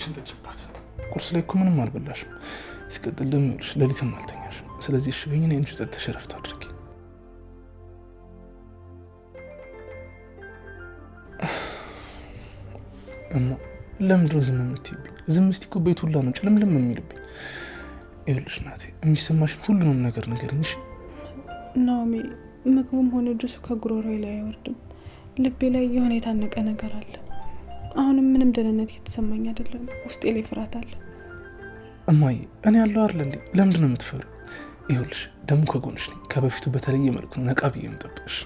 ይችን ጠጭባት። ቁርስ ላይ እኮ ምንም አልበላሽም። ሲቀጥል ደግሞ ይኸውልሽ ሌሊትም አልተኛሽም። ስለዚህ እሺ በይኝ፣ እኔ እንጂ ጠጥተሽ እረፍት አድርጊ። እማ ለምንድን ነው ዝም የምትይብኝ? ዝም እስቲ እኮ ቤት ሁላ ነው ጭልምልም የሚልብኝ። ይኸውልሽ ናቴ የሚሰማሽን ሁሉንም ነገር ንገሪኝ እሺ? ናኦሚ ምግቡም ሆነ ጁሱ ከጉሮሮዬ ላይ አይወርድም። ልቤ ላይ የሆነ የታነቀ ነገር አለ። አሁንም ምንም ደህንነት እየተሰማኝ አይደለም። ውስጤ ላይ ፍርሃት አለ። እማዬ እኔ ያለው አይደል እንዴ? ለምንድን ነው የምትፈሪው? ይኸውልሽ ደግሞ ከጎንሽ ነኝ። ከበፊቱ በተለየ መልኩ ነቃ ብዬ የምጠብቅሽ።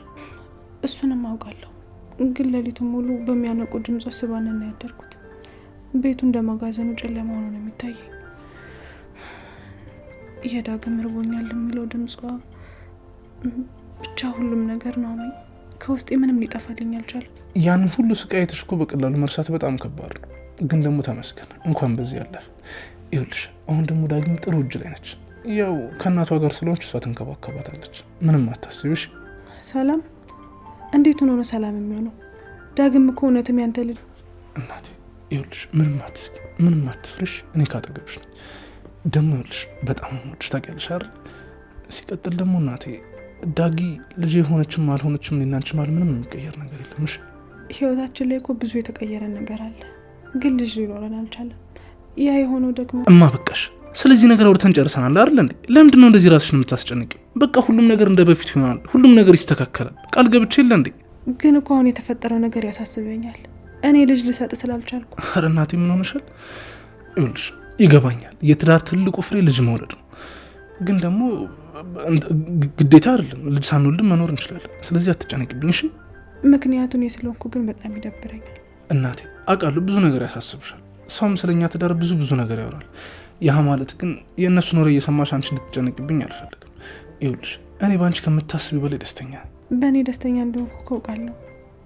እሱንም አውቃለሁ፣ ግን ሌሊቱን ሙሉ በሚያነቁ ድምጾች ስባንና ያደርኩት ቤቱ እንደ መጋዘኑ ጨለማ ሆኖ ነው የሚታየኝ። የዳግም ርቦኛል የሚለው ድምጿ ብቻ ሁሉም ነገር ነው። ከውስጤ ምንም ሊጠፋልኝ አልቻለም። ያንን ሁሉ ስቃይ አይተሽ እኮ በቀላሉ መርሳት በጣም ከባድ ነው። ግን ደግሞ ተመስገን እንኳን በዚህ ያለፈ። ይኸውልሽ አሁን ደግሞ ዳግም ጥሩ እጅ ላይ ነች። ያው ከእናቷ ጋር ስለሆነች እሷ ትንከባከባታለች። ምንም አታስቢሽ። ሰላም እንዴት ሆኖ ነው ሰላም የሚሆነው? ዳግም እኮ እውነትም ያንተ ልጅ። እናቴ ይኸውልሽ ምንም አትስቂ፣ ምንም አትፍርሽ። እኔ ካጠገብሽ ነኝ። ደግሞ ይኸውልሽ በጣም ወድሽ ታውቂያለሽ አይደል? ሲቀጥል ደግሞ እናቴ ዳጊ ልጅ የሆነችም አልሆነችም እኔና አንቺ ማለት ምንም የሚቀየር ነገር የለም። እሺ ህይወታችን ላይ እኮ ብዙ የተቀየረ ነገር አለ፣ ግን ልጅ ሊኖረን አልቻለም። ያ የሆነው ደግሞ እማ በቃሽ። ስለዚህ ነገር አውርተን ጨርሰናል አይደል እንዴ? ለምንድን ነው እንደዚህ ራስሽን የምታስጨንቂው? በቃ ሁሉም ነገር እንደ በፊት ይሆናል፣ ሁሉም ነገር ይስተካከላል። ቃል ገብቼ የለ እንዴ? ግን እኮ አሁን የተፈጠረው ነገር ያሳስበኛል። እኔ ልጅ ልሰጥ ስላልቻልኩ። ኧረ እናቴ ምን ሆነሻል? ይኸውልሽ ይገባኛል፣ የትዳር ትልቁ ፍሬ ልጅ መውለድ ነው። ግን ደግሞ ግዴታ አይደለም፣ ልጅ ሳንወልድም መኖር እንችላለን። ስለዚህ አትጨነቂብኝ እሺ? ምክንያቱን የስለንኩ ግን በጣም ይደብረኛል። እናቴ አውቃለሁ ብዙ ነገር ያሳስብሻል። ሰውም ስለኛ ትዳር ብዙ ነገር ያወራል። ያ ማለት ግን የእነሱ ኖረ እየሰማሽ አንቺ እንድትጨነቅብኝ አልፈልግም። ይኸውልሽ እኔ በአንቺ ከምታስቢ በላይ ደስተኛ ነኝ። በእኔ ደስተኛ እንደሆንኩ ካውቃለሁ፣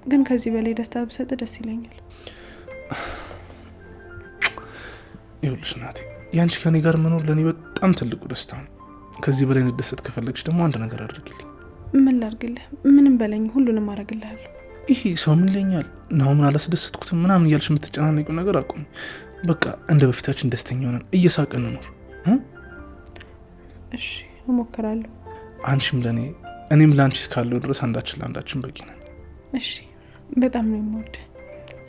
ግን ከዚህ በላይ ደስታ ብሰጥ ደስ ይለኛል። ይኸውልሽ እናቴ የአንቺ ከኔ ጋር መኖር ለእኔ በጣም ትልቁ ደስታ ነው። ከዚህ በላይ እንደሰት ከፈለግሽ ደግሞ አንድ ነገር አድርግልኝ። ምን ላድርግልህ? ምንም በለኝ፣ ሁሉንም አደርግልሃለሁ። ይሄ ሰው ምን ይለኛል ናሆምን አላስደሰትኩትም ምናምን እያልሽ የምትጨናነቂው ነገር አቁም። በቃ እንደ በፊታችን ደስተኛ ሆነን እየሳቅን እንኖር። እሺ እሞክራለሁ። አንቺም ለእኔ እኔም ለአንቺ እስካለው ድረስ አንዳችን ለአንዳችን በቂ ነን። እሺ በጣም ነው የምወደው።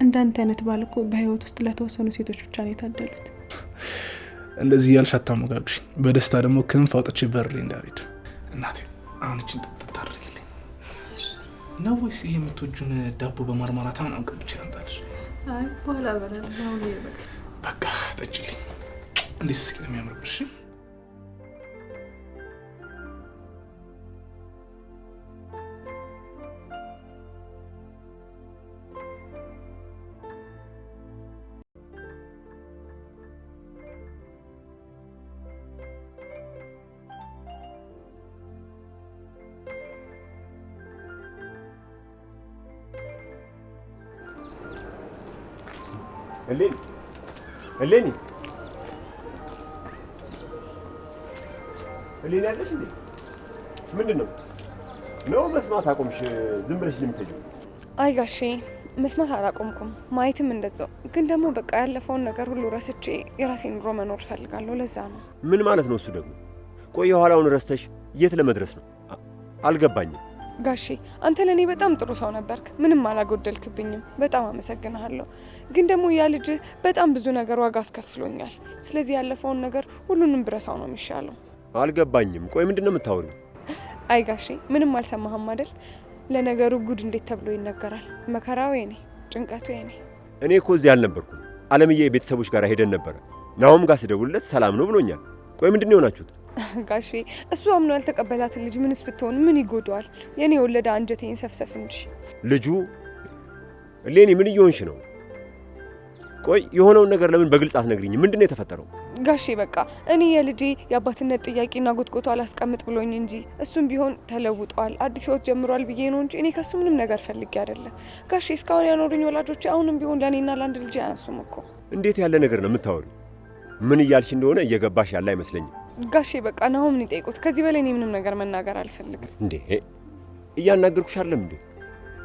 እንዳንተ አይነት ባል እኮ በህይወት ውስጥ ለተወሰኑ ሴቶች ብቻ ነው የታደሉት። እንደዚህ እያልሽ አታሞጋግሽ። በደስታ ደግሞ ክንፍ አውጥቼ በር ላይ እንዳልሄድ። እናቴ አሁን እችን ጥጥት አድርጊልኝ ነው ወይስ ይሄ የምትወጁን ዳቦ በማርማራታ ምናምን ቀብቼ ላምጣልሽ? አይ በኋላ በላለሁ። አሁን በቃ ጠጪልኝ። እንዴት ስቂ ነው የሚያምርብሽ። እሌኒ ያለሽ እንዴ? ምንድን ነው መስማት አቆምሽ? ዝም ብለሽ የምትሄጂው? አይ ጋሼ መስማት አላቆምኩም፣ ማየትም እንደዛው። ግን ደግሞ በቃ ያለፈውን ነገር ሁሉ ረስቼ የራሴን ኑሮ መኖር ፈልጋለሁ። ለዛ ነው። ምን ማለት ነው እሱ ደግሞ? ቆይ የኋላውን ረስተሽ የት ለመድረስ ነው? አልገባኝም። ጋሼ አንተ ለኔ በጣም ጥሩ ሰው ነበርክ፣ ምንም አላጎደልክብኝም። በጣም አመሰግናለሁ። ግን ደግሞ ያ ልጅ በጣም ብዙ ነገር ዋጋ አስከፍሎኛል። ስለዚህ ያለፈውን ነገር ሁሉንም ብረሳው ነው የሚሻለው። አልገባኝም። ቆይ ምንድነው የምታወሪው? አይ ጋሼ ምንም አልሰማህም አይደል? ለነገሩ ጉድ እንዴት ተብሎ ይነገራል? መከራው የኔ፣ ጭንቀቱ የኔ። እኔ እኮ እዚህ አልነበርኩም። አለምዬ ቤተሰቦች ጋር ሄደን ነበር። ናሆም ጋር ስደውልለት ሰላም ነው ብሎኛል። ቆይ ምንድነው የሆናችሁት? ጋሼ እሱ አምኖ ያልተቀበላትን ልጅ ምንስ ብትሆን ምን ይጎዳዋል? የኔ የወለደ አንጀቴን ሰፍሰፍ እንጂ። ልጁ እሌኒ ምን እየሆንሽ ነው? ቆይ የሆነውን ነገር ለምን በግልጽ አትነግሪኝ? ምንድነው የተፈጠረው? ጋሼ በቃ እኔ የልጄ የአባትነት ጥያቄና ጉትጎቱ አላስቀምጥ ብሎኝ እንጂ እሱም ቢሆን ተለውጧል፣ አዲስ ህይወት ጀምሯል ብዬ ነው እንጂ እኔ ከሱ ምንም ነገር ፈልጌ አይደለም። ጋሼ እስካሁን ያኖሩኝ ወላጆቼ አሁንም ቢሆን ለኔና ለአንድ ልጅ አያንሱም እኮ። እንዴት ያለ ነገር ነው የምታወሪው? ምን እያልሽ እንደሆነ እየገባሽ ያለ አይመስለኝም። ጋሼ በቃ ናሆም ምን ይጠይቁት። ከዚህ በላይ እኔ ምንም ነገር መናገር አልፈልግም። እንዴ እያናገርኩሽ አይደለም እንዴ?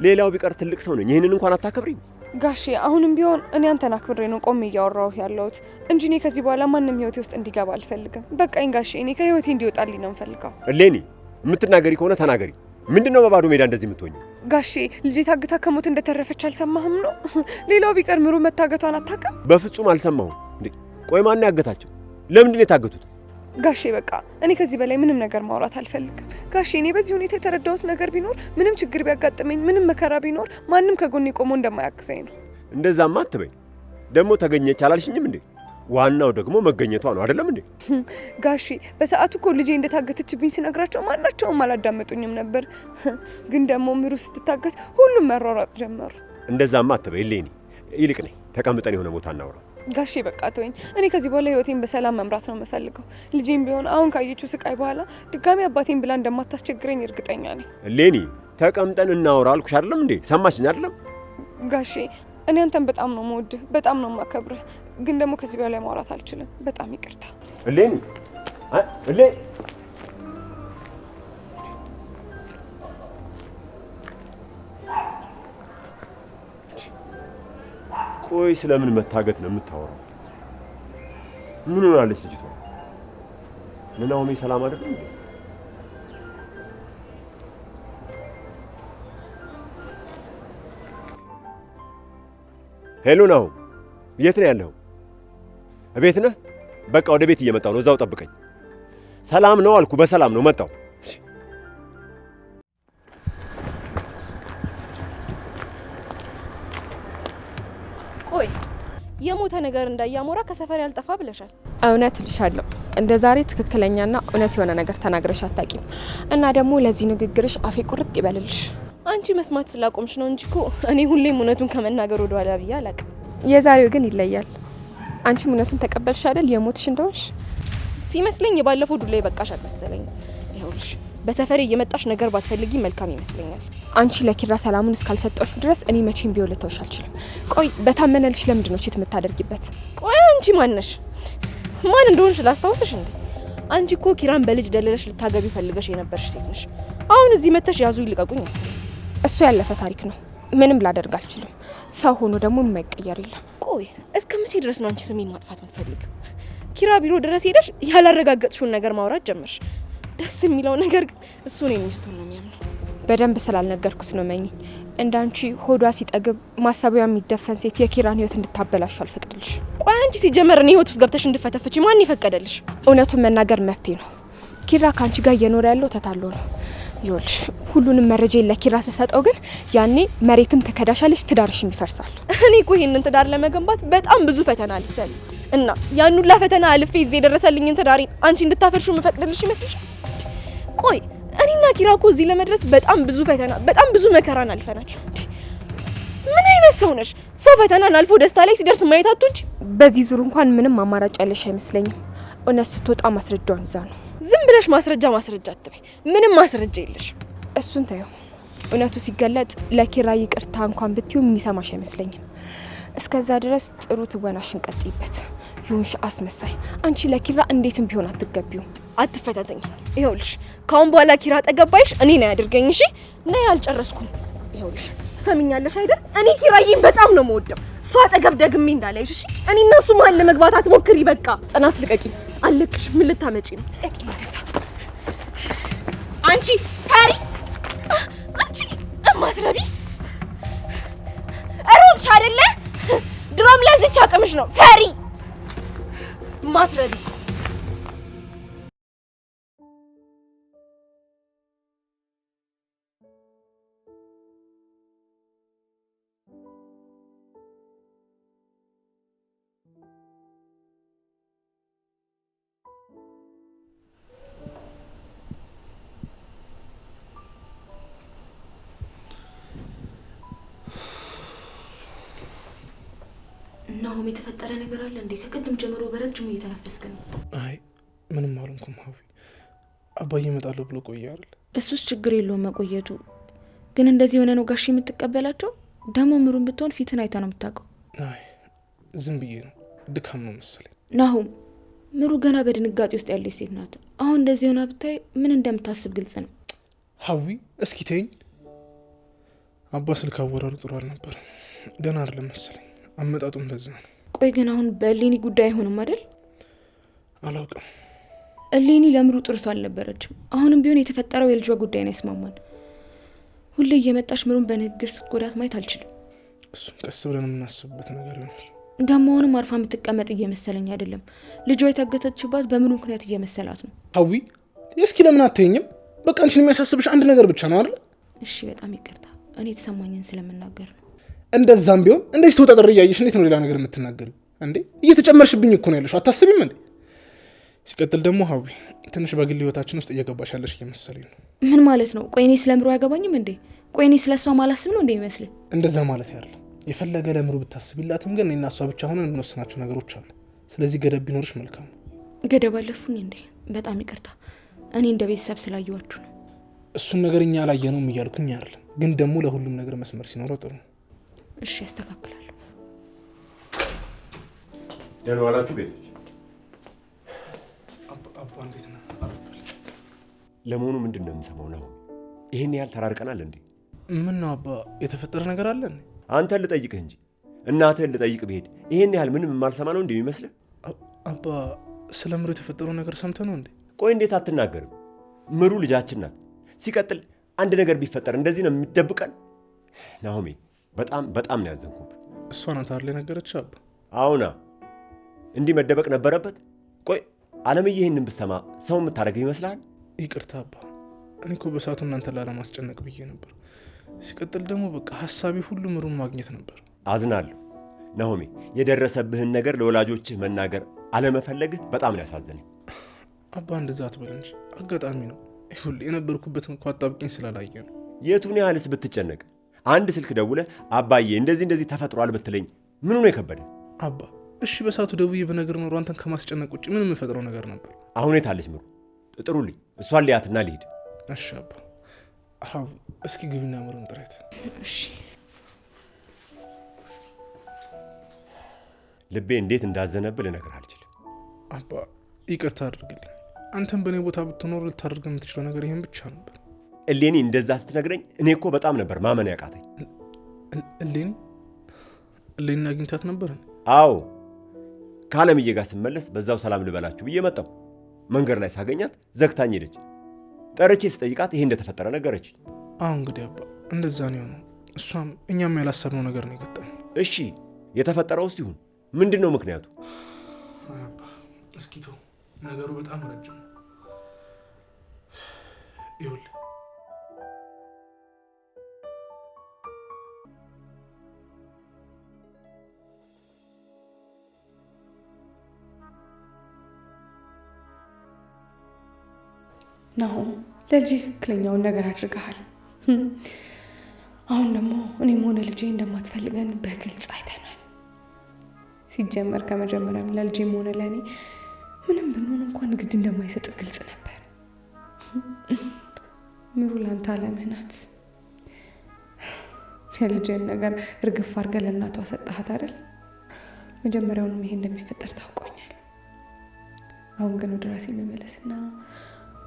ሌላው ቢቀር ትልቅ ሰው ነኝ። ይሄንን እንኳን አታከብሪኝ? ጋሼ አሁንም ቢሆን እኔ አንተን አክብሬ ነው ቆሜ እያወራሁ ያለሁት እንጂ እኔ ከዚህ በኋላ ማንም ህይወቴ ውስጥ እንዲገባ አልፈልግም። በቃኝ ጋሼ፣ እኔ ከህይወቴ እንዲወጣልኝ ነው የምፈልገው። እሌኒ የምትናገሪ ከሆነ ተናገሪ። ምንድነው በባዶ ሜዳ እንደዚህ የምትሆኚው? ጋሼ ልጄ ታግታ ከሞት እንደተረፈች አልሰማህም ነው? ሌላው ቢቀር ምሩ መታገቷን አታውቅም? በፍጹም አልሰማሁም። እንዴ ቆይ ማን ያገታቸው? ለምንድን ነው የታገቱት? ጋሼ በቃ እኔ ከዚህ በላይ ምንም ነገር ማውራት አልፈልግም። ጋሼ እኔ በዚህ ሁኔታ የተረዳሁት ነገር ቢኖር ምንም ችግር ቢያጋጥመኝ ምንም መከራ ቢኖር ማንም ከጎኔ ቆሞ እንደማያግዘኝ ነው። እንደዛማ አትበይ። ደግሞ ተገኘች አላልሽኝም እንዴ? ዋናው ደግሞ መገኘቷ ነው አይደለም እንዴ? ጋሼ በሰዓቱ እኮ ልጄ እንደታገተችብኝ ሲነግራቸው ማናቸውም አላዳመጡኝም ነበር። ግን ደግሞ ምሩ ስትታገት ሁሉም መሯሯጥ ጀመሩ። እንደዛማ አትበይ እሌኒ። ይልቅ ነኝ ተቀምጠን የሆነ ቦታ እናውራ። ጋሼ በቃ ተወኝ። እኔ ከዚህ በኋላ ህይወቴን በሰላም መምራት ነው የምፈልገው። ልጄም ቢሆን አሁን ካየችው ስቃይ በኋላ ድጋሚ አባቴን ብላ እንደማታስቸግረኝ እርግጠኛ ነኝ። እሌኒ ተቀምጠን እናውራ አልኩሽ አይደለም እንዴ? ሰማሽኝ አይደለም? ጋሼ እኔ አንተን በጣም ነው የምወድህ፣ በጣም ነው የማከብርህ። ግን ደግሞ ከዚህ በላይ ማውራት አልችልም። በጣም ይቅርታ እሌኒ። ቆይ ስለምን መታገት ነው የምታወራው? ምን ሆናለች ልጅቷ? ናሆሜ ሰላም አይደለም እንዴ? ሄሎ ናሆም፣ የት ነው ያለኸው? እቤት ነህ? በቃ ወደ ቤት እየመጣሁ ነው። እዛው ጠብቀኝ። ሰላም ነው አልኩ። በሰላም ነው መጣሁ። ቆይ የሞተ ነገር እንዳያሞራ ከሰፈር ያልጠፋ ብለሻል። እውነት ልሻለሁ። እንደ ዛሬ ትክክለኛና እውነት የሆነ ነገር ተናግረሽ አታቂም። እና ደግሞ ለዚህ ንግግርሽ አፌ ቁርጥ ይበልልሽ። አንቺ መስማት ስላቆምሽ ነው እንጂ እኮ እኔ ሁሌም እውነቱን ከመናገር ወደ ኋላ ብዬ አላውቅም። የዛሬው ግን ይለያል። አንቺም እውነቱን ተቀበልሽ አይደል? የሞትሽ እንደሆንሽ ሲመስለኝ የባለፈው ዱላ ይበቃሽ አልመሰለኝ። ይኸውልሽ በሰፈሬ እየመጣሽ ነገር ባትፈልጊ መልካም ይመስለኛል። አንቺ ለኪራ ሰላሙን እስካልሰጠሽ ድረስ እኔ መቼም ቢሆን ልተውሽ አልችልም። ቆይ በታመነልሽ ለምንድን ነው ቺት የምታደርጊበት? ቆይ አንቺ ማነሽ? ማን እንደሆንሽ ላስታውስሽ እንዴ? አንቺ እኮ ኪራን በልጅ ደለለሽ ልታገቢ ፈልገሽ የነበርሽ ሴት ነሽ። አሁን እዚህ መተሽ ያዙ ይልቀቁኝ። እሱ ያለፈ ታሪክ ነው። ምንም ላደርግ አልችልም። ሰው ሆኖ ደግሞ የማይቀየር የለም። ቆይ እስከ መቼ ድረስ ነው አንቺ ስሜን ማጥፋት የምትፈልጊው? ኪራ ቢሮ ድረስ ሄደሽ ያላረጋገጥሽውን ነገር ማውራት ጀመርሽ። ደስ የሚለው ነገር ግን እሱ ነው የሚስቱን ነው የሚያምነው። በደንብ ስላልነገርኩት ነው መኝ። እንዳንቺ ሆዷ ሲጠግብ ማሳቢያ የሚደፈን ሴት የኪራን ህይወት እንድታበላሹ አልፈቅድልሽ። ቆይ አንቺ ሲጀመር እኔ ህይወት ውስጥ ገብተሽ እንድፈተፍቺ ማን ይፈቀደልሽ? እውነቱን መናገር መፍትሄ ነው። ኪራ ካንቺ ጋር እየኖረ ያለው ተታሎ ነው። ይኸውልሽ ሁሉንም መረጃ ለኪራ ስሰጠው ግን ያኔ መሬትም ተከዳሻለሽ፣ ትዳርሽም ይፈርሳል። እኔ እኮ ይሄንን ትዳር ለመገንባት በጣም ብዙ ፈተና አልፌያለሁ እና ያን ሁላ ፈተና አልፌ እዚህ የደረሰልኝን ትዳሬን አንቺ እንድታፈርሹ መፈቅድልሽ ይመስልሻል? ቆይ እኔና ኪራ እኮ እዚህ ለመድረስ በጣም ብዙ ፈተና በጣም ብዙ መከራን አልፈናል። ምን አይነት ሰው ነሽ? ሰው ፈተናን አልፎ ደስታ ላይ ሲደርስ ማየት አትወጪ? በዚህ ዙር እንኳን ምንም አማራጭ ያለሽ አይመስለኝም። እውነት ስትወጣ ማስረጃውን ይዛ ነው። ዝም ብለሽ ማስረጃ አትበይ። ምንም ማስረጃ የለሽ። እሱን ታየው። እውነቱ ሲገለጥ ለኪራ ይቅርታ እንኳን ብትዩ የሚሰማሽ አይመስለኝም። እስከዛ ድረስ ጥሩ ትወናሽን ቀጥይበት። ይሁንሽ አስመሳይ። አንቺ ለኪራ እንዴትም ቢሆን አትገቢውም። አትፈታተኝ። ይኸውልሽ ካሁን በኋላ ኪራ ጠገባይሽ እኔ ነው ያድርገኝ። እሺ ነይ፣ አልጨረስኩም። ይኸውልሽ ትሰሚኛለሽ አይደል? እኔ ኪራዬን በጣም ነው የምወደው። እሷ አጠገብ ደግሜ እንዳላይሽ እሺ? እኔ እና እሱ መሀል ለመግባት አትሞክሪ። በቃ ጽናት ልቀቂ። አለቅሽ። ምን ልታመጪ ነው? አንቺ ፈሪ፣ አንቺ እማትረቢ ሮጥሽ አይደለ? ድሮም ለዚች አቅምሽ ነው ፈሪ ማትረቢ። ናሆም የተፈጠረ ነገር አለ እንዴ? ከቅድም ጀምሮ በረጅሙ እየተነፈስክ ነው። አይ ምንም አልሆንኩም ሀዊ። አባዬ እመጣለሁ ብሎ ቆየ አይደል? እሱስ ችግር የለውም መቆየቱ። ግን እንደዚህ የሆነ ነው ጋሽ የምትቀበላቸው? ደግሞ ምሩን ብትሆን ፊትን አይታ ነው የምታውቀው። አይ ዝም ብዬ ነው፣ ድካም ነው መሰለኝ። ናሆም ምሩ ገና በድንጋጤ ውስጥ ያለች ሴት ናት። አሁን እንደዚህ ሆና ብታይ ምን እንደምታስብ ግልጽ ነው። ሀዊ እስኪ ተይኝ። አባ ስልክ አወራሩ ጥሩ አልነበረም። ደህና አይደለም መሰለኝ። አመጣጡም ለዛ ነው። ቆይ ግን አሁን በእሌኒ ጉዳይ አይሆንም አይደል? አላውቅም። እሌኒ ለምሩ ጥሩ ሰው አልነበረችም። አሁንም ቢሆን የተፈጠረው የልጇ ጉዳይ ነው ያስማማን። ሁሌ እየመጣሽ ምሩን በንግግር ስትጎዳት ማየት አልችልም። እሱን ቀስ ብለን የምናስብበት ነገር ይሆናል። ደግሞ አሁንም አርፋ የምትቀመጥ እየመሰለኝ አይደለም። ልጇ የታገተችባት በምሩ ምክንያት እየመሰላት ነው። ሀዊ እስኪ ለምን አትይኝም? በቃ አንቺን የሚያሳስብሽ አንድ ነገር ብቻ ነው አይደል? እሺ በጣም ይቅርታ፣ እኔ የተሰማኝን ስለምናገር ነው። እንደዛም ቢሆን እንደዚህ ተወጣጥሬ እያየሽ እንዴት ነው ሌላ ነገር የምትናገሪው እንዴ? እየተጨመርሽብኝ እኮ ነው ያለሽው። አታስቢም እንዴ? ሲቀጥል ደግሞ ሀዊ ትንሽ በግል ህይወታችን ውስጥ እየገባሽ ያለሽ እየመሰለኝ ነው። ምን ማለት ነው? ቆይ እኔ ስለ ምሩ አያገባኝም እንዴ? ቆይ እኔ ስለ እሷ ማላስብ ነው እንዴ ይመስል? እንደዛ ማለት ያለ የፈለገ ለምሩ ብታስቢላትም ግን እኔና እሷ ብቻ ሆነን የምንወስናቸው ነገሮች አሉ። ስለዚህ ገደብ ቢኖርሽ መልካም ነው። ገደብ አለፉኝ እንዴ? በጣም ይቅርታ፣ እኔ እንደ ቤተሰብ ስላየዋችሁ ነው። እሱን ነገር እኛ አላየነውም እያልኩኝ አይደለም፣ ግን ደግሞ ለሁሉም ነገር መስመር ሲኖረው ጥሩ ነው። እሺ ያስተካክላለሁ። ደህና ዋላችሁ ቤቶች። አባ እንዴት ነህ? ለመሆኑ ምንድን ነው የምሰማው ነው? ይህን ያህል ተራርቀናል እንዴ? ምን ነው አባ፣ የተፈጠረ ነገር አለ? አንተን ልጠይቅህ እንጂ እናትህን ልጠይቅ ብሄድ ይህን ያህል ምንም የማልሰማ ነው እንደሚመስልህ? አባ ስለ ምሩ የተፈጠረው ነገር ሰምተህ ነው እንዴ? ቆይ እንዴት አትናገርም? ምሩ ልጃችን ናት። ሲቀጥል አንድ ነገር ቢፈጠር እንደዚህ ነው የሚደብቀን? ናሆሜ በጣም ነው ያዘንኩብህ። እሷ ናት አይደል የነገረችህ አባ? አሁና እንዲህ መደበቅ ነበረበት? ቆይ አለምዬ ይህንን ብትሰማ ሰው የምታደርገው ይመስልሃል? ይቅርታ አባ፣ እኔ እኮ በሰዓቱ እናንተ ላለማስጨነቅ ብዬ ነበር። ሲቀጥል ደግሞ በቃ ሀሳቢ ሁሉ ምሩን ማግኘት ነበር። አዝናለሁ ናሆሜ፣ የደረሰብህን ነገር ለወላጆችህ መናገር አለመፈለግህ በጣም ነው ያሳዘነኝ። አባ እንደዛ አትበል እንጂ አጋጣሚ ነው። ይኸውልህ የነበርኩበትን እንኳ አጣብቂኝ ስላላየ ነው። የቱን ያህልስ ብትጨነቅ አንድ ስልክ ደውለህ አባዬ እንደዚህ ተፈጥሯል ብትለኝ ምኑ ነው የከበደ? አባ እሺ በሰዓቱ ደውዬ በነገር ኖሮ አንተን ከማስጨነቅ ውጭ ምንም የምፈጥረው ነገር ነበር? አሁን የታለች ምሩ? ጥሩልኝ፣ እሷን ሊያትና ልሂድ። እሺ አባ። ሀው እስኪ ግቢና ምሩን ጥረት። እሺ። ልቤ እንዴት እንዳዘነብል ልነግርህ አልችልም። አባ ይቅርታ አድርግልኝ። አንተም በእኔ ቦታ ብትኖር ልታደርግ የምትችለው ነገር ይሄን ብቻ ነበር። እሌኒ እንደዛ ስትነግረኝ እኔ እኮ በጣም ነበር ማመን ያቃተኝ። እሌኒ አግኝታት ነበር? አዎ፣ ከአለምዬ ጋር ስመለስ በዛው ሰላም ልበላችሁ ብዬ መጣሁ። መንገድ ላይ ሳገኛት ዘግታኝ ሄደች። ጠርቼ ስጠይቃት ይሄ እንደተፈጠረ ነገረች። አሁን እንግዲህ አባ እንደዛ ነው የሆነው። እሷም እኛም ያላሰብነው ነገር ነው የገጠመው። እሺ የተፈጠረው ሲሆን ምንድን ነው ምክንያቱ? አባ እስኪ ተው፣ ነገሩ በጣም ረጅም ነው። ይኸውልህ ናሆም ለልጄ ትክክለኛውን ነገር አድርገሃል። አሁን ደግሞ እኔም ሆነ ልጄ እንደማትፈልገን በግልጽ አይተናል። ሲጀመር ከመጀመሪያም ለልጄም ሆነ ለእኔ ምንም ብንሆን እንኳን ንግድ እንደማይሰጥ ግልጽ ነበር። ምሩ ላንተ አለምህ ናት። የልጄን ነገር እርግፍ አድርገህ ለእናቷ ሰጠሃት አይደል? መጀመሪያውንም ይሄ እንደሚፈጠር ታውቆኛል። አሁን ግን ወደ ራሴ መመለስና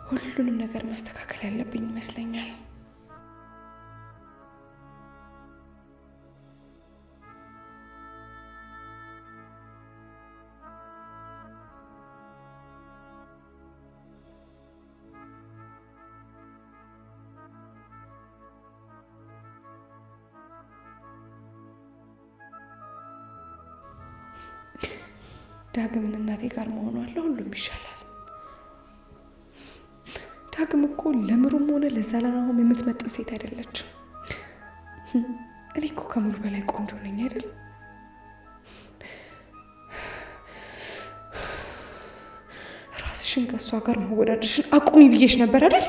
ሁሉንም ነገር ማስተካከል ያለብኝ ይመስለኛል። ዳግምን እናቴ ጋር መሆኗ ለሁሉም ይሻላል። ዳግም እኮ ለምሩም ሆነ ለዛ ለናሆም የምትመጥን ሴት አይደለችም። እኔ እኮ ከምሩ በላይ ቆንጆ ነኝ አይደል? ራስሽን ከእሷ ጋር መወዳደርሽን አቁሚ ብዬሽ ነበር አይደል?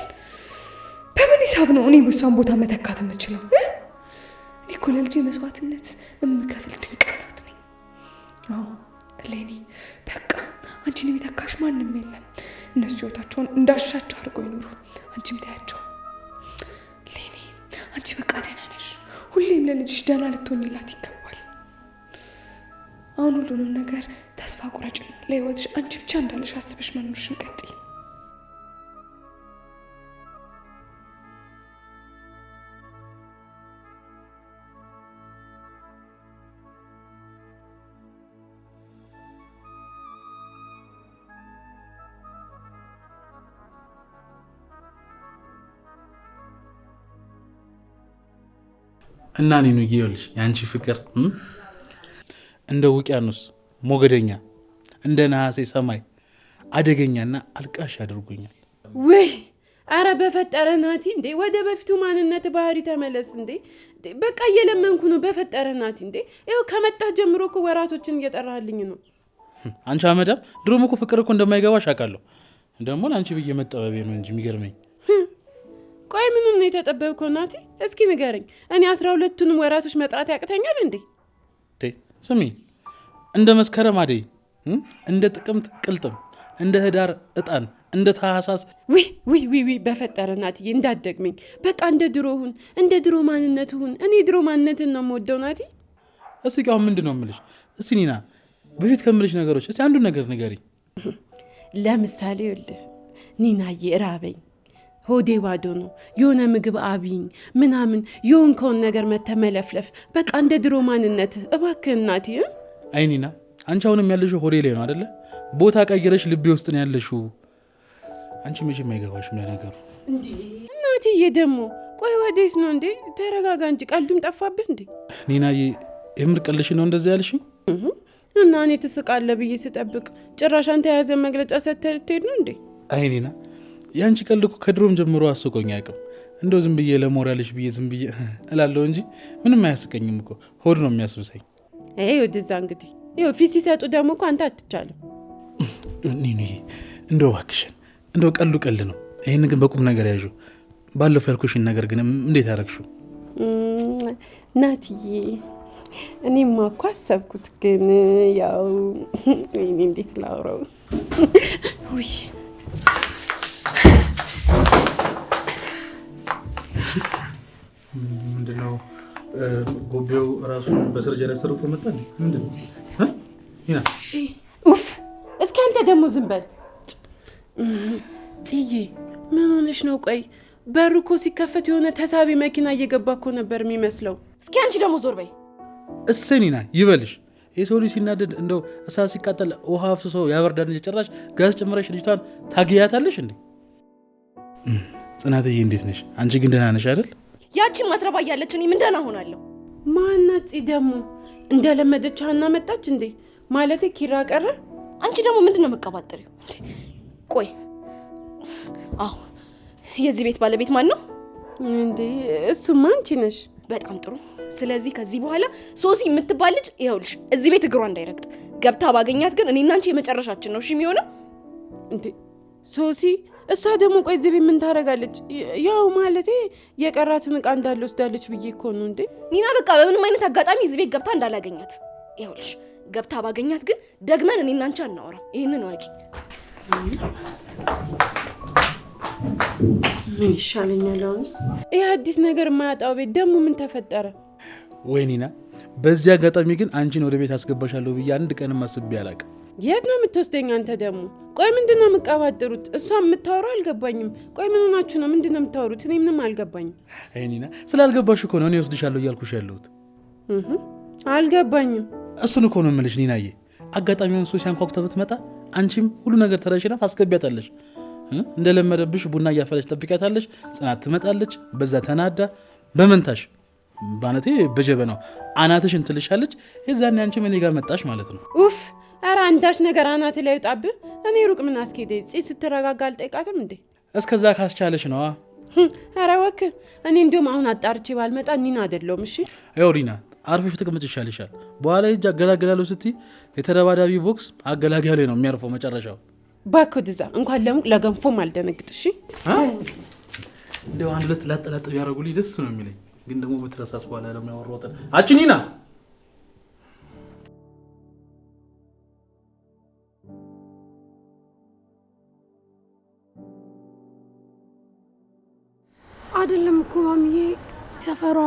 በምን ሂሳብ ነው እኔ በሷን ቦታ መተካት የምችለው? እኔ እኮ ለልጄ መስዋዕትነት የምከፍል ድንቅ እናት ነኝ። አዎ እሌኒ፣ በቃ አንቺን የሚተካሽ ማንም የለም። እነሱ ህይወታቸውን እንዳሻቸው አድርገው ይኖሩ፣ አንቺም ታያቸው። እሌኒ፣ አንቺ በቃ ደህና ነሽ። ሁሌም ለልጅሽ ደህና ልትሆኝላት ይገባል። አሁን ሁሉንም ነገር ተስፋ ቁረጭና ለህይወትሽ አንቺ ብቻ እንዳለሽ አስበሽ መኖርሽን ቀጥይ። እና እኔ ነው ይኸውልሽ ያንቺ ፍቅር እንደ ውቅያኖስ ሞገደኛ እንደ ነሐሴ ሰማይ አደገኛና አልቃሽ ያደርጉኛል። ወይ አረ በፈጠረ ናቲ እንዴ ወደ በፊቱ ማንነት ባህሪ ተመለስ እንዴ። በቃ እየለመንኩ ነው በፈጠረ ናቲ እንዴ። ይኸው ከመጣህ ጀምሮ እኮ ወራቶችን እየጠራህልኝ ነው። አንቺ አመዳም ድሮም እኮ ፍቅር እኮ እንደማይገባሽ አውቃለሁ። ደግሞ ለአንቺ ብዬ መጠበቤ ነው እንጂ የሚገርመኝ። ቆይ ምኑን ነው የተጠበብከው ናቲ? እስኪ ንገረኝ። እኔ 12ቱንም ወራቶች መጥራት ያቅተኛል እንዴ? ስሚ እንደ መስከረም አደይ፣ እንደ ጥቅምት ቅልጥም፣ እንደ ህዳር እጣን፣ እንደ ታህሳስ ዊ በፈጠረ ናትዬ እንዳትደግመኝ። በቃ እንደ ድሮሁን እንደ ድሮ ማንነት ሁን። እኔ ድሮ ማንነትን ነው የምወደው ናቲ። እስኪ አሁን ምንድን ነው የምልሽ? እስኪ ኒና በፊት ከምልሽ ነገሮች እስኪ አንዱን ነገር ንገሪኝ። ለምሳሌ ይኸውልህ ኒናዬ እራበኝ፣ ሆዴ ባዶ ነው፣ የሆነ ምግብ አብይኝ ምናምን የሆንከውን ነገር መተመለፍለፍ። በቃ እንደ ድሮ ማንነት እባክህ ናቲ። አይ ኒና አንቺ አሁንም ያለሽው ሆዴ ላይ ነው አይደለ? ቦታ ቀይረሽ ልቤ ውስጥ ነው ያለሽው። አንቺ መቼም አይገባሽም ለነገሩ። እንዴ እናትዬ ደግሞ ቆይ ወዴት ነው እንዴ? ተረጋጋ እንጂ ቀልዱም ጠፋብህ እንዴ? ኒናዬ የምር ቀልሽ ነው እንደዚህ ያልሽኝ? እና እኔ ትስቃለህ ብዬ ስጠብቅ ጭራሽ አንተ የያዘ መግለጫ ሰጥተህ ልትሄድ ነው እንዴ? አይ ኒና ያንቺ ቀልድ እኮ ከድሮም ጀምሮ አስቆኝ አያውቅም። እንደው ዝም ብዬ ለሞራልሽ ብዬ ዝም ብዬ እላለሁ እንጂ ምንም አያስቀኝም እኮ ሆድ ነው የሚያስብሰኝ። አይ ወደዛ እንግዲህ ይኸው ፊት ሲሰጡ ደግሞ እኮ አንተ አትቻልም። ኒኑዬ እንደው እባክሽን እንደው ቀልዱ ቀልድ ነው። ይሄን ግን በቁም ነገር ያዡ። ባለፈው ያልኩሽን ነገር ግን እንዴት ያደረግሽው? ናትዬ እኔማ እኮ አሰብኩት ግን ያው እኔ እንዴት ላውራው? ውይ ምንድነው ጎቤው ራሱን በሰርጀሪ ያሰረው ተመጣ እንዴ? ምንድነው ኒና? ኡፍ እስኪ አንተ ደግሞ ዝም በል ጽዬ። ምን ሆነሽ ነው? ቆይ በሩ እኮ ሲከፈት የሆነ ተሳቢ መኪና እየገባ እኮ ነበር የሚመስለው። እስኪ አንቺ ደግሞ ዞር በይ። እሰይ ኒና ይበልሽ። የሰው ልጅ ሲናደድ እንደው እሳት ሲቃጠል ውሃ አፍስሶ ያበርዳል እንጂ ጭራሽ ጋዝ ጨምረሽ ልጅቷን ታግያታለሽ እንዴ? ጽናትዬ እንዴት ነሽ? አንቺ ግን ደህና ነሽ አይደል? ያቺን ማትረባ እያለች እኔ ምን ደህና ሆናለሁ? ማናት ጽ ደግሞ እንደለመደች ሀና መጣች እንዴ? ማለት ኪራ ቀረ? አንቺ ደግሞ ምንድን ነው መቀባጠሪው? ቆይ አዎ የዚህ ቤት ባለቤት ማን ነው እንዴ? እሱማ አንቺ ነሽ። በጣም ጥሩ። ስለዚህ ከዚህ በኋላ ሶሲ የምትባል ልጅ ይኸውልሽ እዚህ ቤት እግሯ እንዳይረግጥ። ገብታ ባገኛት ግን እኔና አንቺ የመጨረሻችን ነው። እሺ የሚሆነው እንዴ? ሶሲ እሷ ደግሞ ቆይ እዚህ ቤት ምን ታደርጋለች? ያው ማለቴ የቀራትን ዕቃ እንዳለ ወስዳለች ብዬ እኮ ነው እንዴ። ኒና በቃ በምንም አይነት አጋጣሚ እዚህ ቤት ገብታ እንዳላገኛት። ይኸውልሽ ገብታ ባገኛት ግን ደግመን እኔና አንቺ አናወራም። ይሄንን ወቂ። ምን ይሻለኛል አሁንስ? ይሄ አዲስ ነገር የማያጣው ቤት ደግሞ ምን ተፈጠረ? ወይ ኒና በዚህ አጋጣሚ ግን አንቺን ወደ ቤት አስገባሻለሁ ብዬ አንድ ቀንም አስቤ አላውቅም። የት ነው የምትወስደኝ አንተ ደግሞ? ቆይ ምንድነው የምትቀባጥሩት? እሷ የምታወራው አልገባኝም። ቆይ ምን ሆናችሁ ነው? ምንድነው የምታወሩት? እኔ ምንም አልገባኝም። አይ ኒና ስላልገባሽ እኮ ነው እኔ ወስድሻለሁ እያልኩሽ ያለሁት። አልገባኝም። እሱን እኮ ነው የምልሽ ኒናዬ። አጋጣሚውን ሶሲ አንኳኩታ ብትመጣ አንቺም ሁሉ ነገር ተረሽና ታስገቢያታለሽ። እንደለመደብሽ ቡና እያፈለች ጠብቂያታለሽ። ጽናት ትመጣለች። በዛ ተናዳ በመንታሽ ባነቴ በጀበናው አናትሽን ትልሻለች። የዛኔ አንቺም እኔ ጋር መጣሽ ማለት ነው። ኡፍ! ኧረ አንዳች ነገር አናት ላይ ይውጣብህ። እኔ ሩቅ ምን አስኬደኝ? ጽ ስትረጋጋ አልጠይቃትም እንዴ? እስከዛ ካስቻለሽ ነዋ። ኧረ እባክህ እኔ እንዲሁም አሁን አጣርቼ ባልመጣ ኒና አይደለሁም። እሺ ይኸው ሪና አርፈሽ ትቀመጭ ይሻልሻል። በኋላ ሂጅ አገላግላለሁ ስትይ የተደባዳቢ ቦክስ አገላጋዩ ላይ ነው የሚያርፈው መጨረሻው። እባክህ ድዛ እንኳን ለሙቅ ለገንፎም አልደነግጥ። እሺ እንደው አንድ ሁለት ላጠላጥ ቢያደርጉልኝ ደስ ነው የሚለኝ። ግን ደግሞ በትረሳስ በኋላ ለሚያወራው አቺ ኒና አይደለም እኮ ማሚዬ ሰፈሯ።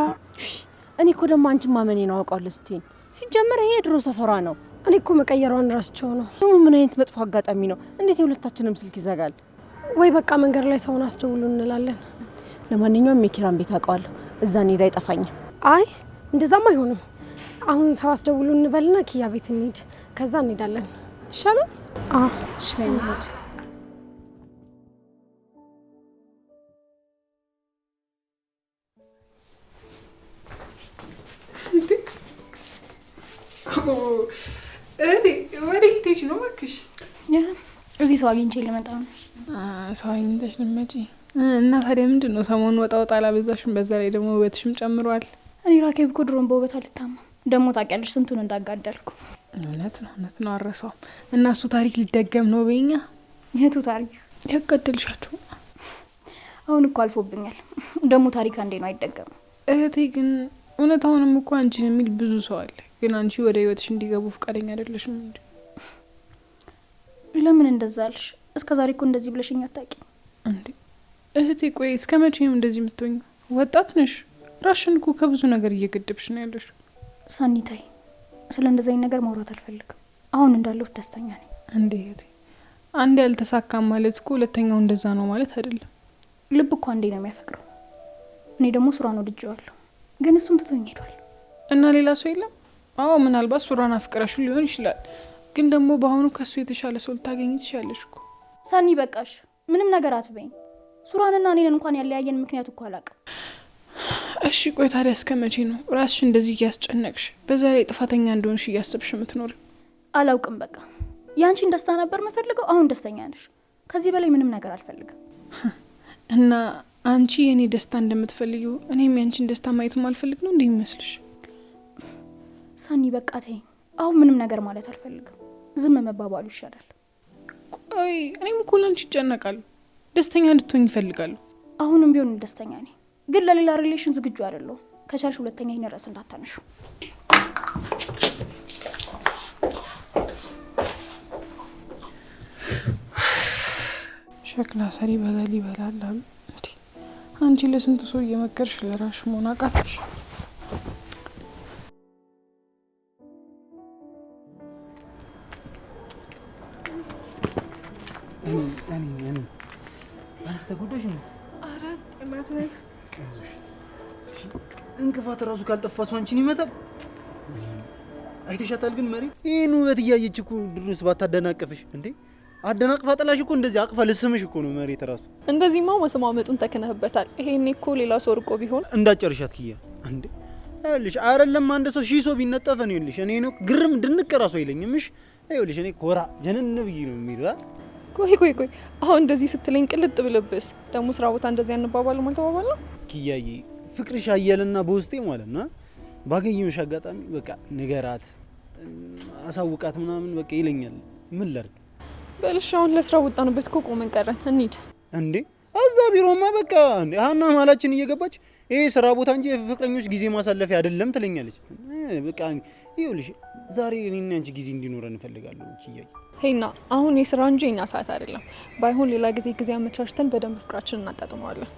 እኔ እኮ ደግሞ አንቺ ማመኔ ነው አውቃለሁ ስትይ ሲጀመር ይሄ ድሮ ሰፈሯ ነው። እኔ እኮ መቀየሯን ራስቸው ነው። ምን አይነት መጥፎ አጋጣሚ ነው? እንዴት የሁለታችንም ስልክ ይዘጋል? ወይ በቃ መንገድ ላይ ሰውን አስደውሉ እንላለን። ለማንኛውም የኪራን ቤት አውቀዋለሁ። እዛ እንሂድ አይጠፋኝም። አይ እንደዛም አይሆንም። አሁን ሰው አስደውሉ እንበልና ኪያ ቤት እንሂድ፣ ከዛ እንሄዳለን። ይሻላል? አዎ እሺ እንሂድ። ወዴት ልትሄጂ ነው እባክሽ? እዚህ ሰው አግኝቼ ልመጣ ነው። ሰው አግኝተሽ ልትመጪ? እና ታዲያ ምንድን ነው ሰሞኑን ወጣ ወጣ አላበዛሽም? በዛ ላይ ደግሞ ውበትሽም ጨምሯል። እኔ ራኬብ እኮ ድሮን በውበት አልታማም። ደግሞ ታውቂያለሽ ስንቱን እንዳጋደልኩ። እውነት ነው አረሳውም። እና እሱ ታሪክ ሊደገም ነው በኛ። የቱ ታሪክ? ያጋደልሻችሁ? አሁን እኮ አልፎብኛል። ደግሞ ታሪክ አንዴ ነው አይደገምም። እህቴ ግን እውነታውንም እኮ አንቺን የሚል ብዙ ሰው አለ። ግን አንቺ ወደ ህይወትሽ እንዲገቡ ፈቃደኛ አይደለሽም እንዴ? ለምን እንደዛ አልሽ? እስከዛሬ እኮ እንደዚህ ብለሽኝ አታውቂም እንዴ? እህቴ ቆይ እስከ መቼ ነው እንደዚህ የምትሆኚ? ወጣት ነሽ። ራስሽን እኮ ከብዙ ነገር እየገደብሽ ነው ያለሽ። ሳኒታይ ስለ እንደዛ አይነት ነገር ማውራት አልፈልግም። አሁን እንዳለሁት ደስተኛ ነኝ። እንዴ እህቴ አንዴ ያልተሳካም ማለት እኮ ሁለተኛው እንደዛ ነው ማለት አይደለም። ልብ እኮ አንዴ ነው የሚያፈቅረው። እኔ ደግሞ ሱራን ወድጄዋለሁ፣ ግን እሱም ትቶኝ ሄዷል። እና ሌላ ሰው የለም? አዎ ምናልባት ሱራን አፍቅረሹ ሊሆን ይችላል፣ ግን ደግሞ በአሁኑ ከሱ የተሻለ ሰው ልታገኝ ትችያለሽ እኮ። ሳኒ በቃሽ፣ ምንም ነገር አትበይኝ። ሱራንና እኔን እንኳን ያለያየን ምክንያት እኮ አላውቅም። እሺ ቆይ ታዲያ እስከ መቼ ነው ራስሽ እንደዚህ እያስጨነቅሽ በዛ ላይ ጥፋተኛ እንደሆንሽ እያሰብሽ የምትኖር? አላውቅም። በቃ ያንቺን ደስታ ነበር የምፈልገው። አሁን ደስተኛ ነሽ። ከዚህ በላይ ምንም ነገር አልፈልግም። እና አንቺ የኔ ደስታ እንደምትፈልጊው እኔም ያንቺን ደስታ ማየት ማልፈልግ ነው እንዴ ይመስልሽ? ሳኒ በቃ ተይኝ። አሁን ምንም ነገር ማለት አልፈልግም። ዝም መባባሉ ይሻላል። ቆይ እኔም እኮ ላንቺ ይጨነቃሉ፣ ደስተኛ እንድትሆኝ ይፈልጋሉ። አሁንም ቢሆን ደስተኛ ነኝ፣ ግን ለሌላ ሪሌሽን ዝግጁ አይደለሁ። ከቻልሽ ሁለተኛ ይሄን ራስ እንዳታነሹ። ሸክላ ሰሪ በገል ይበላል አሉ። እንዴ አንቺ ለስንቱ ሰው እየመከርሽ ለራስሽ መሆን አቃተሽ? እኔ አስተጉዳሽ ነው። አራት ጥናት እንቅፋት ራሱ ካልጠፋ ሰው አንቺን ይመጣል። አይተሻታል ግን መሬት ይሄን ውበት እያየች እኮ ድሮስ ባታደናቀፍሽ እንዴ? አደናቅፋ ጥላሽ እኮ እንደዚህ አቅፋ ልስምሽ እኮ ነው መሬት ራሱ። እንደዚህማ መስማመጡን ተከነህበታል። ይሄኔ እኮ ሌላ ሰው ርቆ ቢሆን እንዳጨርሻት ክያ እንዴ አይልሽ አይደለም። አንድ ሰው ሺህ ሰው ቢነጠፈ ነው ይልሽ። እኔ ነው ግርም ድንቅ ራሱ አይለኝምሽ። አይልሽ እኔ ኮራ ጀነን ብዬ ነው የሚለው። ቆይ አሁን እንደዚህ ስትለኝ ቅልጥ ብለብስ ደግሞ ስራ ቦታ እንደዚህ አንባባል ማለት ተባባል ነው ክያዬ። ፍቅርሽ አየለና በውስጤ ማለት ነው። ባገኘሽ አጋጣሚ በቃ ንገራት፣ አሳውቃት ምናምን በቃ ይለኛል። ምን ላድርግ በልሽ? አሁን ለስራ ወጣንበት እኮ ቆመን ቀረን። እንሂድ እንዴ እዛ ቢሮማ በቃ እንዴ ሀና ማላችን እየገባች ይሄ ስራ ቦታ እንጂ የፍቅረኞች ጊዜ ማሳለፊያ አይደለም ትለኛለች። በቃ ይኸውልሽ ዛሬ እኔና አንቺ ጊዜ እንዲኖረን እንፈልጋለሁ ክያዬ። ሄና አሁን የስራ እንጂ የኛ ሰዓት አይደለም። ባይሆን ሌላ ጊዜ አመቻችተን በደንብ ፍቅራችንን እናጣጥመዋለን።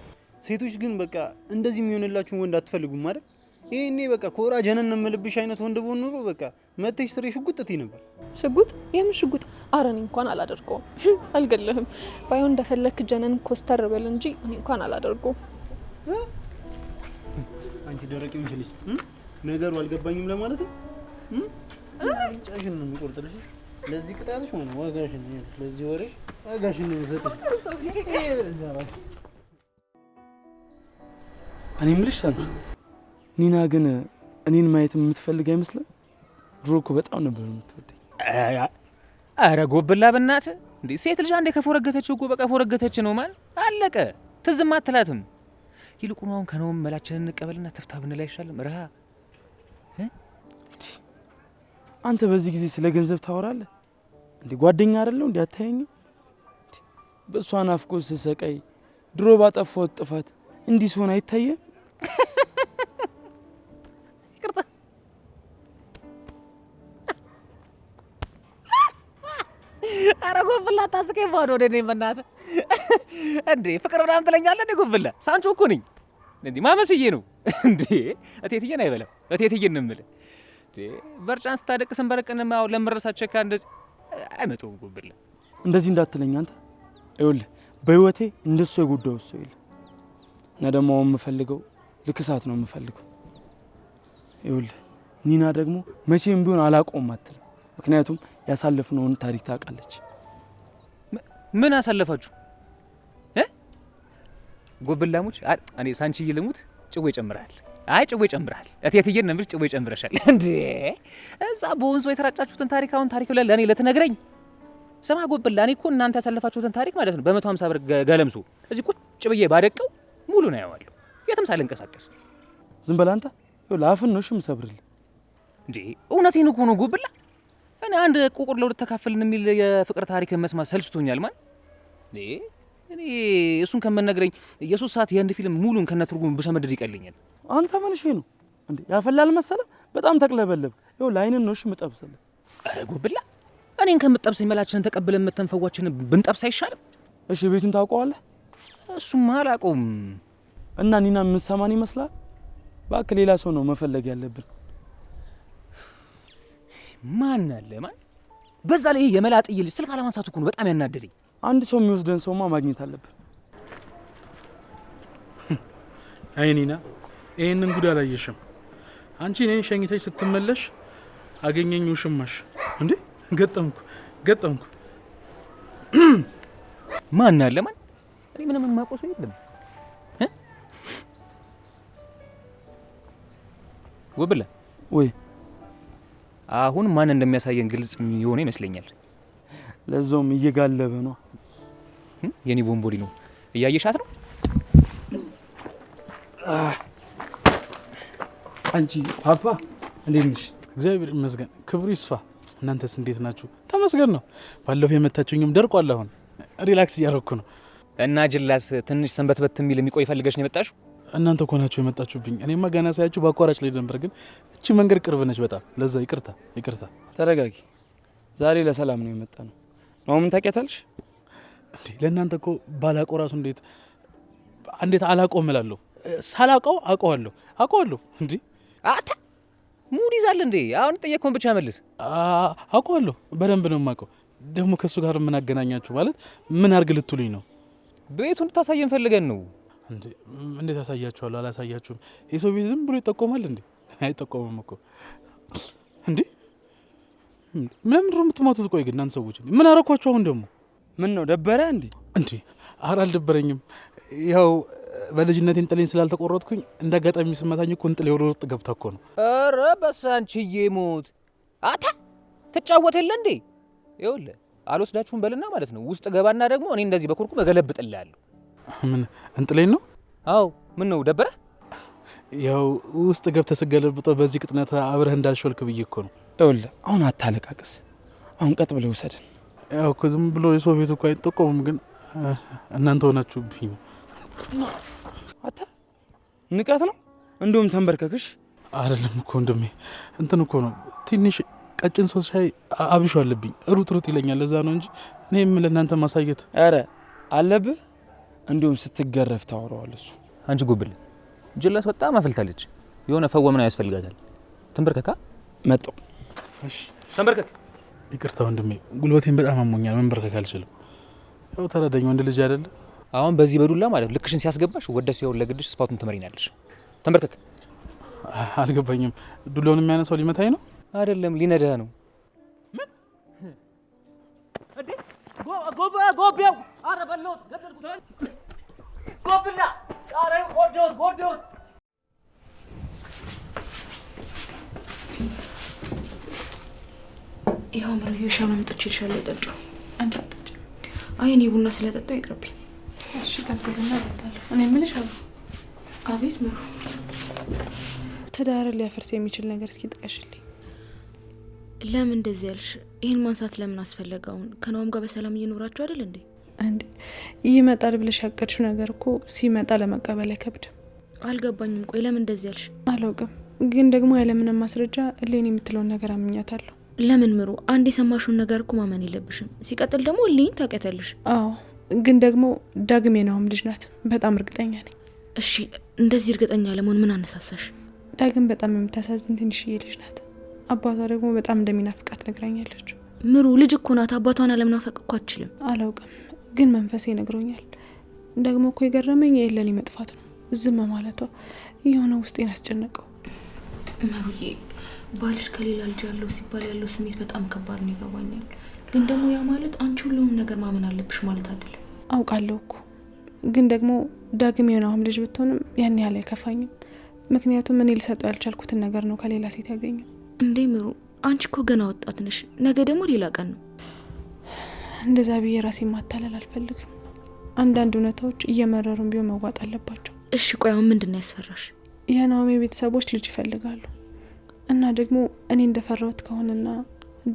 ሴቶች ግን በቃ እንደዚህ የሚሆንላችሁን ወንድ አትፈልጉም ማለት? ይሄኔ በቃ ኮራ ጀነን የምልብሽ አይነት ወንድ ብሆን ኑሮ በቃ መተሽ ስሬ ሽጉጥ ትይ ነበር። ሽጉጥ? የምን ሽጉጥ? አረን እንኳን አላደርገውም። አልገለህም። ባይሆን እንደፈለክ ጀነን ኮስተር በል እንጂ እኔ እንኳን አላደርገውም። አንቺ ደረቅ ይምችልሽ ነገሩ አልገባኝም ለማለት ነው። ጫሽን ነው የሚቆርጥልሽ። ለዚህ ቅጣትሽ ሆነ ዋጋሽን ነው። ለዚህ ወሬ ዋጋሽን ነው የምሰጥሽ። እኔ የምልሽ ሳንቺ ኒና ግን እኔን ማየት የምትፈልግ አይመስልም? ድሮ እኮ በጣም ነበር የምትወደኝ። አረ ጎብላ በእናትህ እንዴ! ሴት ልጅ አንዴ ከፎረገተች እኮ በቃ ፎረገተች ነው ማለት አለቀ። ትዝም አትላትም። ይልቁን አሁን ከነውም መላችንን እንቀበልና ተፍታ ብንላ አይሻልም? ረሃ አንተ በዚህ ጊዜ ስለ ገንዘብ ታወራለህ እንዴ? ጓደኛ አይደለው እንዴ? አታየኝም? በእሷ ናፍቆት ስሰቃይ ድሮ ባጠፋሁት ጥፋት እንዲህ ሲሆን አይታየም? አረ ጎብላ ታስቀኝ ባዶ ወደ እኔ በእናትህ እንዴ! ፍቅር ምናምን ትለኛለህ እንዴ? ጎብላ ሳንቾ እኮ ነኝ እንዴ? ማመስዬ ነው እንዴ? እቴትዬን አይበለም እቴትዬን ነው የምልህ። በርጫን ስታደቅ ስንበረቀን ማው ለምረሳቸው ካ እንደዚህ አይመጡም። ጎብላ እንደዚህ እንዳትለኝ አንተ። ይኸውልህ በህይወቴ እንደሱ የጉዳዩ ሰው የለም እና ደግሞ አሁን የምፈልገው ልክሳት ነው የምፈልገው። ይኸውልህ ኒና ደግሞ መቼም ቢሆን አላቆም አትልም። ምክንያቱም ያሳለፍነውን ታሪክ ታውቃለች። ምን አሳለፋችሁ ጎብላሞች? እኔ ሳንቺ ይልሙት ጭዌ ጨምራል አይ ጭዌ ጨምራል። እቴትዬን ነምር ጭዌ ጨምረሻል እንዴ? እዛ በወንዙ የተራጫችሁትን ታሪካውን ታሪክ ብለህ ለኔ ለተነግረኝ ስማ ጎብላ፣ እኔ እኮ እናንተ ያሳለፋችሁትን ታሪክ ማለት ነው በ150 ብር ገለምሶ እዚህ ቁጭ ብዬ ባደቀው ሙሉ ነው ያዋለሁ የትም ሳልንቀሳቀስ። ዝም በል አንተ ለአፍን ነው እሺም ሰብርልህ እንዴ? እውነቴን እኮ ነው ጎብላ። እኔ አንድ ቁቁር ለሁለት ተካፈልን የሚል የፍቅር ታሪክ መስማት ሰልችቶኛል ማለት እንዴ። እኔ እሱን ከመነግረኝ የ3 ሰዓት የህንድ ፊልም ሙሉን ከነትርጉም ብሰመድር ይቀልኛል። አንተ መልሽ ነው እንዴ? ያፈላል መሰለ በጣም ተቅለበለብ። ይኸው ላይንን ነው እሺ መጠብሰልህ። አረ ጎብላ፣ እኔን ከምጠብሰኝ መላችንን ተቀብለን መተንፈዋችንን ብንጠብስ አይሻልም? እሺ ቤቱን ታውቀዋለህ? እሱማ አላውቀውም። እና ኒና የምትሰማን ይመስላል? እባክህ ሌላ ሰው ነው መፈለግ ያለብን። ማን አለ ማን? በዛ ላይ የመላጥይ ልጅ ስልክ አለማንሳቱ እኮ ነው በጣም ያናደደኝ። አንድ ሰው የሚወስደን ሰውማ ማግኘት አለብን። አይ ኒና፣ ይሄንን ጉድ አላየሽም? አንቺ እኔን ሸኝተሽ ስትመለሽ አገኘኝ ውሽማሽ። እንዴ ገጠምኩ። ማን አለ ማን? እኔ ምንም የማውቀው ሰው የለም። ጎብላ ወይ አሁን ማን እንደሚያሳየን ግልጽ የሆነ ይመስለኛል። ለዛውም እየጋለበ ነው። የኔ ቦምቦሊ ነው። እያየሻት ነው አንቺ ፓፓ። እንዴት ነሽ? እግዚአብሔር ይመስገን፣ ክብሩ ይስፋ። እናንተስ እንዴት ናችሁ? ተመስገን ነው። ባለፈው የመታችሁኝም ደርቋል። አሁን ሪላክስ እያደረኩ ነው። እና ጅላስ ትንሽ ሰንበትበት የሚል የሚቆይ ፈልገሽ ነው የመጣሽው? እናንተ እኮ ናችሁ የመጣችሁብኝ። እኔማ ገና ሳያችሁ በአቋራጭ ላይ ነበር፣ ግን እቺ መንገድ ቅርብ ነች በጣም። ለዛ ይቅርታ። ተረጋጊ። ዛሬ ለሰላም ነው የመጣ ነው። ምን ታውቂያታለሽ እንዴ? ለእናንተ እኮ ባላውቀው ራሱ እንዴት አላውቀውም እላለሁ። ሳላውቀው አውቀዋለሁ። እንዴ አታ ሙድ ይዛል እንዴ? አሁን ጠየቅኩን ብቻ መልስ። አውቀዋለሁ፣ በደንብ ነው የማውቀው። ደግሞ ከእሱ ጋር ምን አገናኛችሁ? ማለት ምን አርግ ልትሉኝ ነው? ቤቱን እንድታሳየን ፈልገን ነው። እንዴት አሳያችኋለሁ? አላሳያችሁም። የሰው ቤት ዝም ብሎ ይጠቆማል እንዴ? አይጠቆምም እኮ እንዴ። ምንም ድሮ የምትሞቱት? ቆይ ግን እናንተ ሰዎች ምን አረኳችሁ? አሁን ደግሞ ምን ነው ደበረ እንዴ? ኧረ አልደበረኝም። ያው በልጅነቴን ጥሌን ስላልተቆረጥኩኝ እንዳጋጣሚ ስመታኝ እኮ እንጥሌ ወደ ውስጥ ገብታ እኮ ነው። ኧረ በሳንቺዬ ሞት አታ ትጫወት የለ እንዴ? ይኸውልህ አልወስዳችሁም በልና ማለት ነው ውስጥ ገባና ደግሞ እኔ እንደዚህ በኩርኩም እገለብጥልሃለሁ። ምን እንጥሌን ነው? አዎ ምን ነው ደበረ? ያው ውስጥ ገብተህ ስገለብጠው በዚህ ቅጥነት አብረህ እንዳልሾልክ ብዬ እኮ ነው። ይኸውልህ አሁን አታለቃቅስ። አሁን ቀጥ ብለህ ውሰድን። ያው እኮ ዝም ብሎ የሰው ቤት እኮ አይጠቆምም፣ ግን እናንተ ሆናችሁብኝ ነው። አታ ንቀት ነው እንደውም ተንበርከክሽ። አይደለም እኮ ወንድሜ እንትን እኮ ነው ትንሽ ቀጭን ሰው ሻይ አብሾ አለብኝ። ሩጥ ይለኛል። ለዛ ነው እንጂ እኔም ለእናንተ ማሳየት። ኧረ አለብህ። እንደውም ስትገረፍ ታወራዋል እሱ። አንቺ ጉብል ጅላስ በጣም አፈልታለች። የሆነ ፈወምና ያስፈልጋታል። ተንበርከካ መጣው። እሺ ተንበርከክ። ይቅርታ ወንድሜ፣ ጉልበቴን በጣም አሞኛል። መንበርከክ አልችልም። ያው ተረዳኝ፣ ወንድ ልጅ አይደለ? አሁን በዚህ በዱላ ማለት ልክሽን ሲያስገባሽ ወደስ ያው ለግድሽ ስፓቱን ትመሪናለሽ። ተንበርከክ። አልገባኝም። ዱላውን የሚያነሳው ሊመታኝ ነው? አይደለም ሊነዳህ ነው። ምን እንዴ? ጎቤው አረ በለውት ገደልኩት። ጎብላ አረ ጎዴውት ይኸው ምሩዬ ሻማ አምጥቼልሻለሁ፣ ጠጪ። አንቺ አትጠጪ። አይ እኔ ቡና ስለጠጣሁ ይቅርብኝ። እሺ ቀዝቅዝና እጠጣለሁ። እኔ የምልሽ አሉ። አቤት ምሩ። ትዳርን ሊያፈርስ የሚችል ነገር እስኪ ጥቀሽልኝ። ለምን እንደዚህ ያልሽ? ይህን ማንሳት ለምን አስፈለገ? አሁን ከነዋም ጋር በሰላም እየኖራችሁ አይደል እንዴ? እንዴ ይመጣል ብለሽ ያቀድሽው ነገር እኮ ሲመጣ ለመቀበል አይከብድም። አልገባኝም። ቆይ ለምን እንደዚህ ያልሽ? አላውቅም፣ ግን ደግሞ ያለምንም ማስረጃ እሌን የምትለውን ነገር አምኛታለሁ። ለምን ምሩ? አንድ የሰማሽውን ነገር እኮ ማመን የለብሽም። ሲቀጥል ደግሞ እሌን ታውቂያታለሽ። አዎ፣ ግን ደግሞ ዳግም የናሆም ልጅ ናት። በጣም እርግጠኛ ነኝ። እሺ፣ እንደዚህ እርግጠኛ ለመሆን ምን አነሳሳሽ? ዳግም በጣም የምታሳዝን ትንሽዬ ልጅ ናት። አባቷ ደግሞ በጣም እንደሚናፍቃት ነግራኛለች። ምሩ ልጅ እኮ ናት። አባቷን አለመናፈቅ እኮ አትችልም። አላውቅም፣ ግን መንፈሴ ነግሮኛል። ደግሞ እኮ የገረመኝ የኤለኒ መጥፋት ነው። ዝም ማለቷ የሆነ ውስጤን አስጨነቀው። ምሩዬ ባልሽ ከሌላ ልጅ ያለው ሲባል ያለው ስሜት በጣም ከባድ ነው፣ ይገባኛል። ግን ደግሞ ያ ማለት አንቺ ሁሉንም ነገር ማመን አለብሽ ማለት አይደለም። አውቃለሁ እኮ፣ ግን ደግሞ ዳግም የናሆም ልጅ ብትሆንም ያን ያህል አይከፋኝም። ምክንያቱም እኔ ልሰጠው ያልቻልኩትን ነገር ነው ከሌላ ሴት ያገኘው። እንዴ ምሩ፣ አንቺ እኮ ገና ወጣት ነሽ። ነገ ደግሞ ሌላ ቀን ነው። እንደዛ ብዬ ራሴን ማታለል አልፈልግም። አንዳንድ እውነታዎች እየመረሩም ቢሆን መዋጥ አለባቸው። እሺ ቆይ አሁን ምንድን ነው ያስፈራሽ? የናኦሚ ቤተሰቦች ልጅ ይፈልጋሉ እና ደግሞ እኔ እንደፈራሁት ከሆነና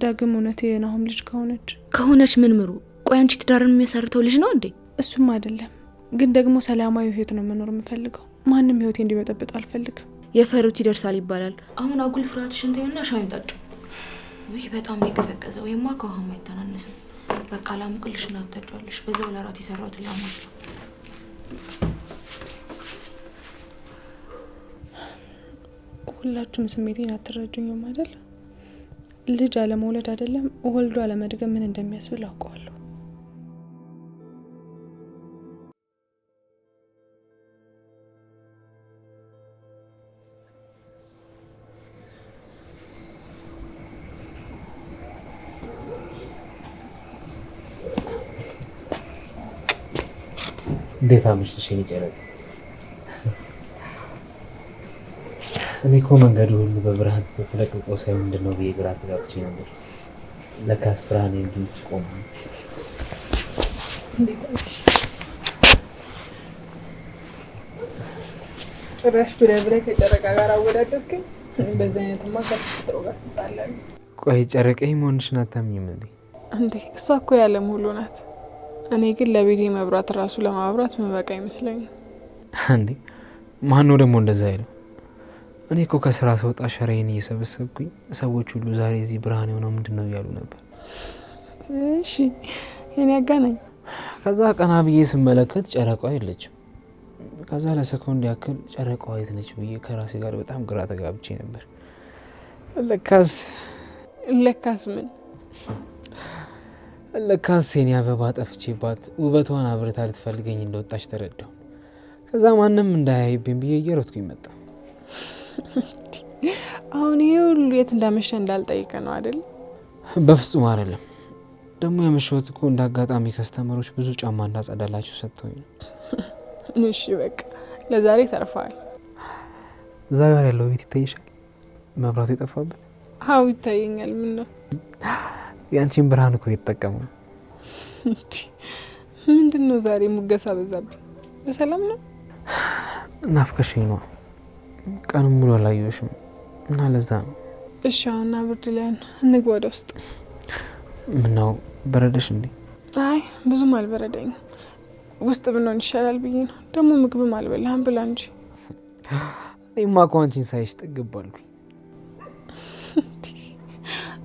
ዳግም እውነት የናሆም ልጅ ከሆነች ምን ምሩ? ቆይ አንቺ ትዳርን የሚያሰርተው ልጅ ነው እንዴ? እሱም አይደለም፣ ግን ደግሞ ሰላማዊ ህይወት ነው መኖር የምፈልገው። ማንም ህይወቴ እንዲበጠብጥ አልፈልግም። የፈሩት ይደርሳል ይባላል። አሁን አጉል ፍርሃትሽን ተይውና ሻይም ጠጪ። ወይ በጣም ነው የቀዘቀዘው። ወይማ ከውሃም አይተናነስም። በቃ ላሙቅልሽና አትጠጪዋለሽ። በዛው ለራት የሰራሁትን ላማስለው። ሁላችሁም ስሜቴን አትረዱኝም አይደል? ልጅ አለመውለድ አይደለም ወልዶ አለመድገም ምን እንደሚያስብል አውቀዋለሁ። እንዴት አመሽሽ የኔ ጨረቃ? እኔ እኮ መንገዱ ሁሉ በብርሃን ተለቅቆ ሳይሆን ምንድነው ብዬ ግራ ተጋብቼ ነበር። ለካስ ብርሃን እንዲሁ ቆሞ ጭራሽ ብለህ ከጨረቃ ጋር አወዳደርከኝ። በዚህ አይነትማ ከተፈጥሮ ጋር ትጣላለህ። ቆይ ጨረቃዬ መሆንሽን አታምኝም እንዴ? እሷ እኮ ያለም ሁሉ ናት። እኔ ግን ለቤቴ መብራት ራሱ ለማብራት መበቃ ይመስለኛል። እንዴ ማነው ደግሞ እንደዛ አይለው? እኔ እኮ ከስራ ስወጣ ሸራዬን እየሰበሰብኩኝ ሰዎች ሁሉ ዛሬ እዚህ ብርሃን የሆነው ምንድነው እያሉ ነበር። እሺ የኔ ያጋናኝ። ከዛ ቀና ብዬ ስመለከት ጨረቃዋ የለችም። ከዛ ለሰኮንድ ያክል ጨረቃዋ የት ነች ብዬ ከራሴ ጋር በጣም ግራ ተጋብቼ ነበር። ለካስ ምን ለካስ የኔ አበባ ጠፍቼባት ውበቷን አብርታ ልትፈልገኝ እንደወጣች ተረዳሁ። ከዛ ማንም እንዳያይብኝ ብዬ እየሮጥኩኝ መጣ። አሁን ይሄ ሁሉ የት እንዳመሸ እንዳልጠይቀ ነው አይደል? በፍጹም አይደለም። ደግሞ ያመሸሁት እኮ እንዳጋጣሚ ከስተመሮች ብዙ ጫማ እንዳጸዳላቸው ሰጥተውኝ ነው። እሺ በቃ ለዛሬ ተርፈዋል። እዛ ጋር ያለው ቤት ይታይሻል? መብራቱ የጠፋበት? አዎ ይታየኛል። ምን ነው? ያንቺን ብርሃን እኮ እየተጠቀሙ ነው። ምንድነው ዛሬ ሙገሳ በዛብኝ? በሰላም ነው? ናፍቀሽኝ ነው። ቀኑን ሙሉ አላየሁሽም እና ለዛ ነው። እሺ አሁን ብርድ ላይ እንግባ ወደ ውስጥ። ምነው በረደሽ እንዴ? አይ ብዙም አልበረደኝም። ውስጥ ብንሆን ይሻላል ብዬ ነው። ደግሞ ምግብም አልበላህም ብላ እንጂ። እኔማ እኮ አንቺን ሳይሽ ጠግባለሁ።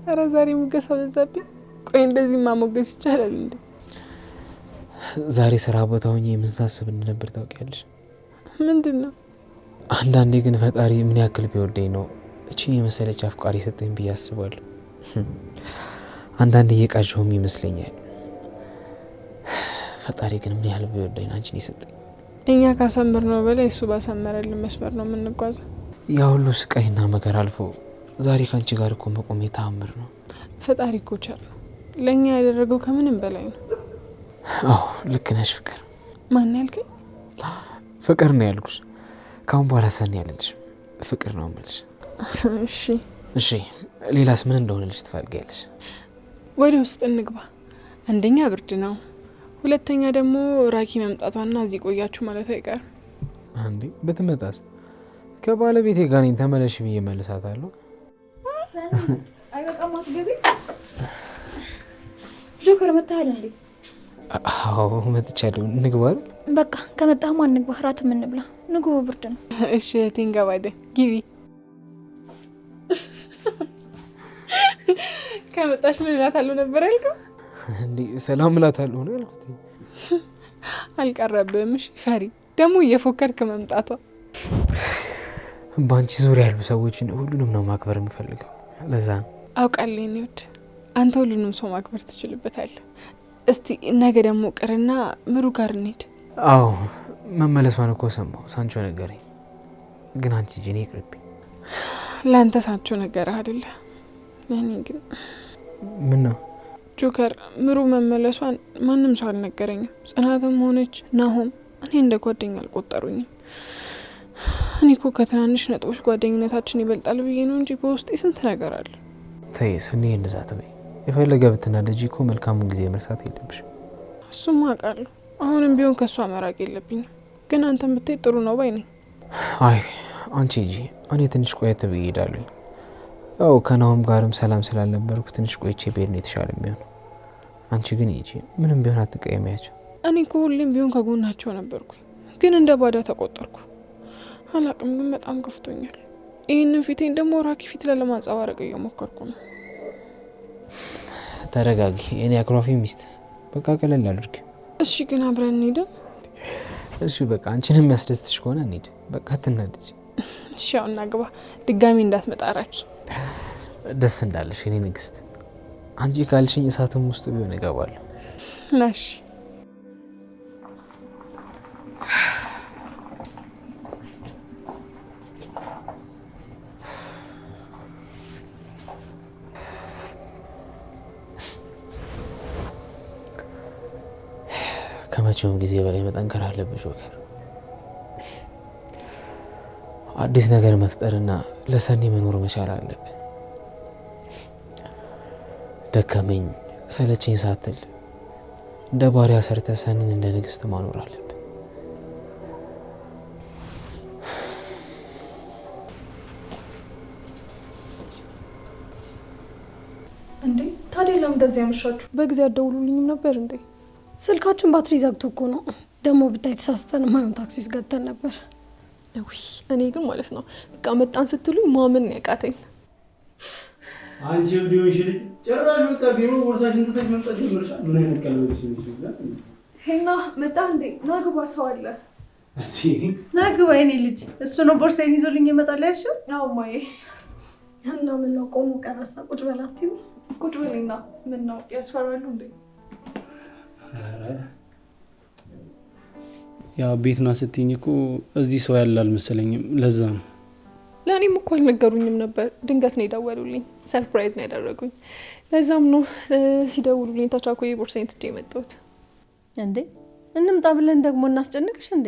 ኧረ ዛሬ ሙገሳ በዛብኝ። ቆይ እንደዚህ ማሞገስ ይቻላል እንዴ? ዛሬ ስራ ቦታ ሆኜ የምንሳስብ እንደነበር ታውቂያለሽ? ምንድነው? አንዳንዴ ግን ፈጣሪ ምን ያክል ቢወደኝ ነው እቺን የመሰለች አፍቃሪ ሰጠኝ ብዬ አስባለሁ። አንዳንዴ እየቃዠሁም ይመስለኛል። ፈጣሪ ግን ምን ያህል ቢወደኝ አንቺን ይሰጠኝ። እኛ ካሰምር ነው በላይ እሱ ባሰመረልን መስመር ነው የምንጓዘው። ያ ሁሉ ስቃይና መከራ አልፎ ዛሬ ካንቺ ጋር እኮ መቆሜ ተአምር ነው። ፈጣሪ እኮ ቸር ነው። ለእኛ ያደረገው ከምንም በላይ ነው። አዎ ልክ ነሽ ፍቅር። ማን ያልከኝ? ፍቅር ነው ያልኩሽ። ካሁን በኋላ ሰኔ ያለልሽ ፍቅር ነው የምልሽ። እሺ ሌላስ ምን እንደሆነልሽ ትፈልጊያለሽ? ወደ ውስጥ እንግባ። አንደኛ ብርድ ነው፣ ሁለተኛ ደግሞ ራኪ መምጣቷና እዚህ ቆያችሁ ማለት አይቀርም። አንዴ ብትመጣስ? ከባለቤቴ ጋር ነኝ ተመለሽ ብዬ መልሳታለሁ። አይ በቃ ማትገቢ ጆከር መጣሃል እንዴ? አዎ መጥቻለሁ። እንግባ አይደል? በቃ ከመጣህማ እንግባ፣ እራት ምን እንብላ? ንጉ ብርድ ነው። እሺ እንገባለን። ግቢ። ከመጣሽ ምን እላታለሁ ነበር ያልከው? እንዴ ሰላም እላታለሁ ነው ያልኩት። አልቀረብህም። እሺ ፈሪ ደግሞ እየፎከርክ መምጣቷ። ባንቺ ዙሪያ ያሉ ሰዎችን ሁሉንም ነው ማክበር የምፈልገው። ለዛ አውቃለሁ የኔ ውድ፣ አንተ ሁሉንም ሰው ማክበር ትችልበታለህ። እስቲ ነገ ደግሞ ቅርና ምሩ ጋር እንሂድ። አዎ መመለሷን እኮ ሰማሁ፣ ሳንቾ ነገረኝ። ግን አንቺ ጂኒ ይቅርብኝ። ለአንተ ሳንቾ ነገር አይደለ? ለእኔ ግን ምን ነው ጆከር፣ ምሩ መመለሷን ማንም ሰው አልነገረኝም። ጽናትም ሆነች ናሆም እኔ እንደ ጓደኛ አልቆጠሩኝም። እኔ እኮ ከትናንሽ ነጥቦች ጓደኝነታችን ይበልጣል ብዬ ነው እንጂ በውስጤ ስንት ነገር አለ። ተይ ሰኒ እንደዛ ትበይ። የፈለገ ብትናደጂ እኮ መልካሙን ጊዜ መርሳት የለብሽ። እሱማ አውቃለሁ። አሁንም ቢሆን ከሷ መራቅ የለብኝም። ግን አንተም ብትይ ጥሩ ነው ባይ ነኝ። አይ አንቺ ሂጂ፣ እኔ ትንሽ ቆየት ብዬ እሄዳለሁ። ያው ከናሆም ጋርም ሰላም ስላልነበርኩ ትንሽ ቆይቼ ብሄድ ነው የተሻለ የሚሆነው። አንቺ ግን ሂጂ፣ ምንም ቢሆን አትቀየሚያቸው። እኔ እኮ ሁሌም ቢሆን ከጎናቸው ነበርኩ፣ ግን እንደ ባዳ ተቆጠርኩ። አላቅም፣ ግን በጣም ከፍቶኛል። ይህንን ፊቴን ደግሞ ራኪ ፊት ለማንጸባረቅ እየሞከርኩ ነው። ተረጋጊ የኔ አክሯፊ ሚስት፣ በቃ ቀለል አድርጊ። እሺ ግን አብረን እንሂድ። እሺ በቃ አንቺንም የሚያስደስትሽ ከሆነ እንሂድ። በቃ አትናደጂ። እሺ አሁን እናግባ። ድጋሚ እንዳትመጣ ራኪ። ደስ እንዳለሽ የኔ ንግስት። አንቺ ካልሽኝ እሳትም ውስጥ ቢሆን እገባለሁ። ናሽ ከመቼውም ጊዜ በላይ መጠንከር አለብሽ ጆከር። አዲስ ነገር መፍጠርና ለሰኒ መኖር መቻል አለብን። ደከመኝ ሰለቸኝ ሳትል እንደ ባሪያ ሰርተ ሰኒን እንደ ንግስት ማኖር አለብን። እንዴ ታዲያ ለምን እንደዚህ ያመሻችሁ? በጊዜ አደውሉልኝም ነበር እንዴ? ስልካችን ባትሪ ዘግቶ እኮ ነው። ደግሞ ብታይ ተሳስተን ማየን ታክሲ ውስጥ ገብተን ነበር። እኔ ግን ማለት ነው በቃ መጣን ስትሉኝ ማመን ያቃተኝ። አንቺ ቪዲዮሽ ልጅ ጭራሽ በቃ ቢሮ ቦርሳሽን ትተሽ መምጣት ጀመርሻል። ምን አይነት ቀልብ ይችላል? ሄና መጣ እንዴ? ናግባ ሰው አለ። እቺ ናግባ የኔ ልጅ እሱ ነው ቦርሳዬን ይዞልኝ ይመጣል ያልሽው? አዎ ማዬ። እና ምን ነው ቆሞ ቀረሳ? ቁጭ በላትዩ። ቁጭ በልና ምን ነው ያስፈራሉ እንዴ? ያ ቤትና ስትይኝ እኮ እዚህ ሰው ያለ አልመሰለኝም። ለዛ ነው። ለእኔም እኮ አልነገሩኝም ነበር። ድንገት ነው የደወሉልኝ። ሰርፕራይዝ ነው ያደረጉኝ። ለዛም ነው ሲደውሉልኝ ተቻኮዬ ቦርሳዬን ትቼ የመጣሁት። እንዴ እንምጣ ብለን ደግሞ እናስጨንቅሽ እንዴ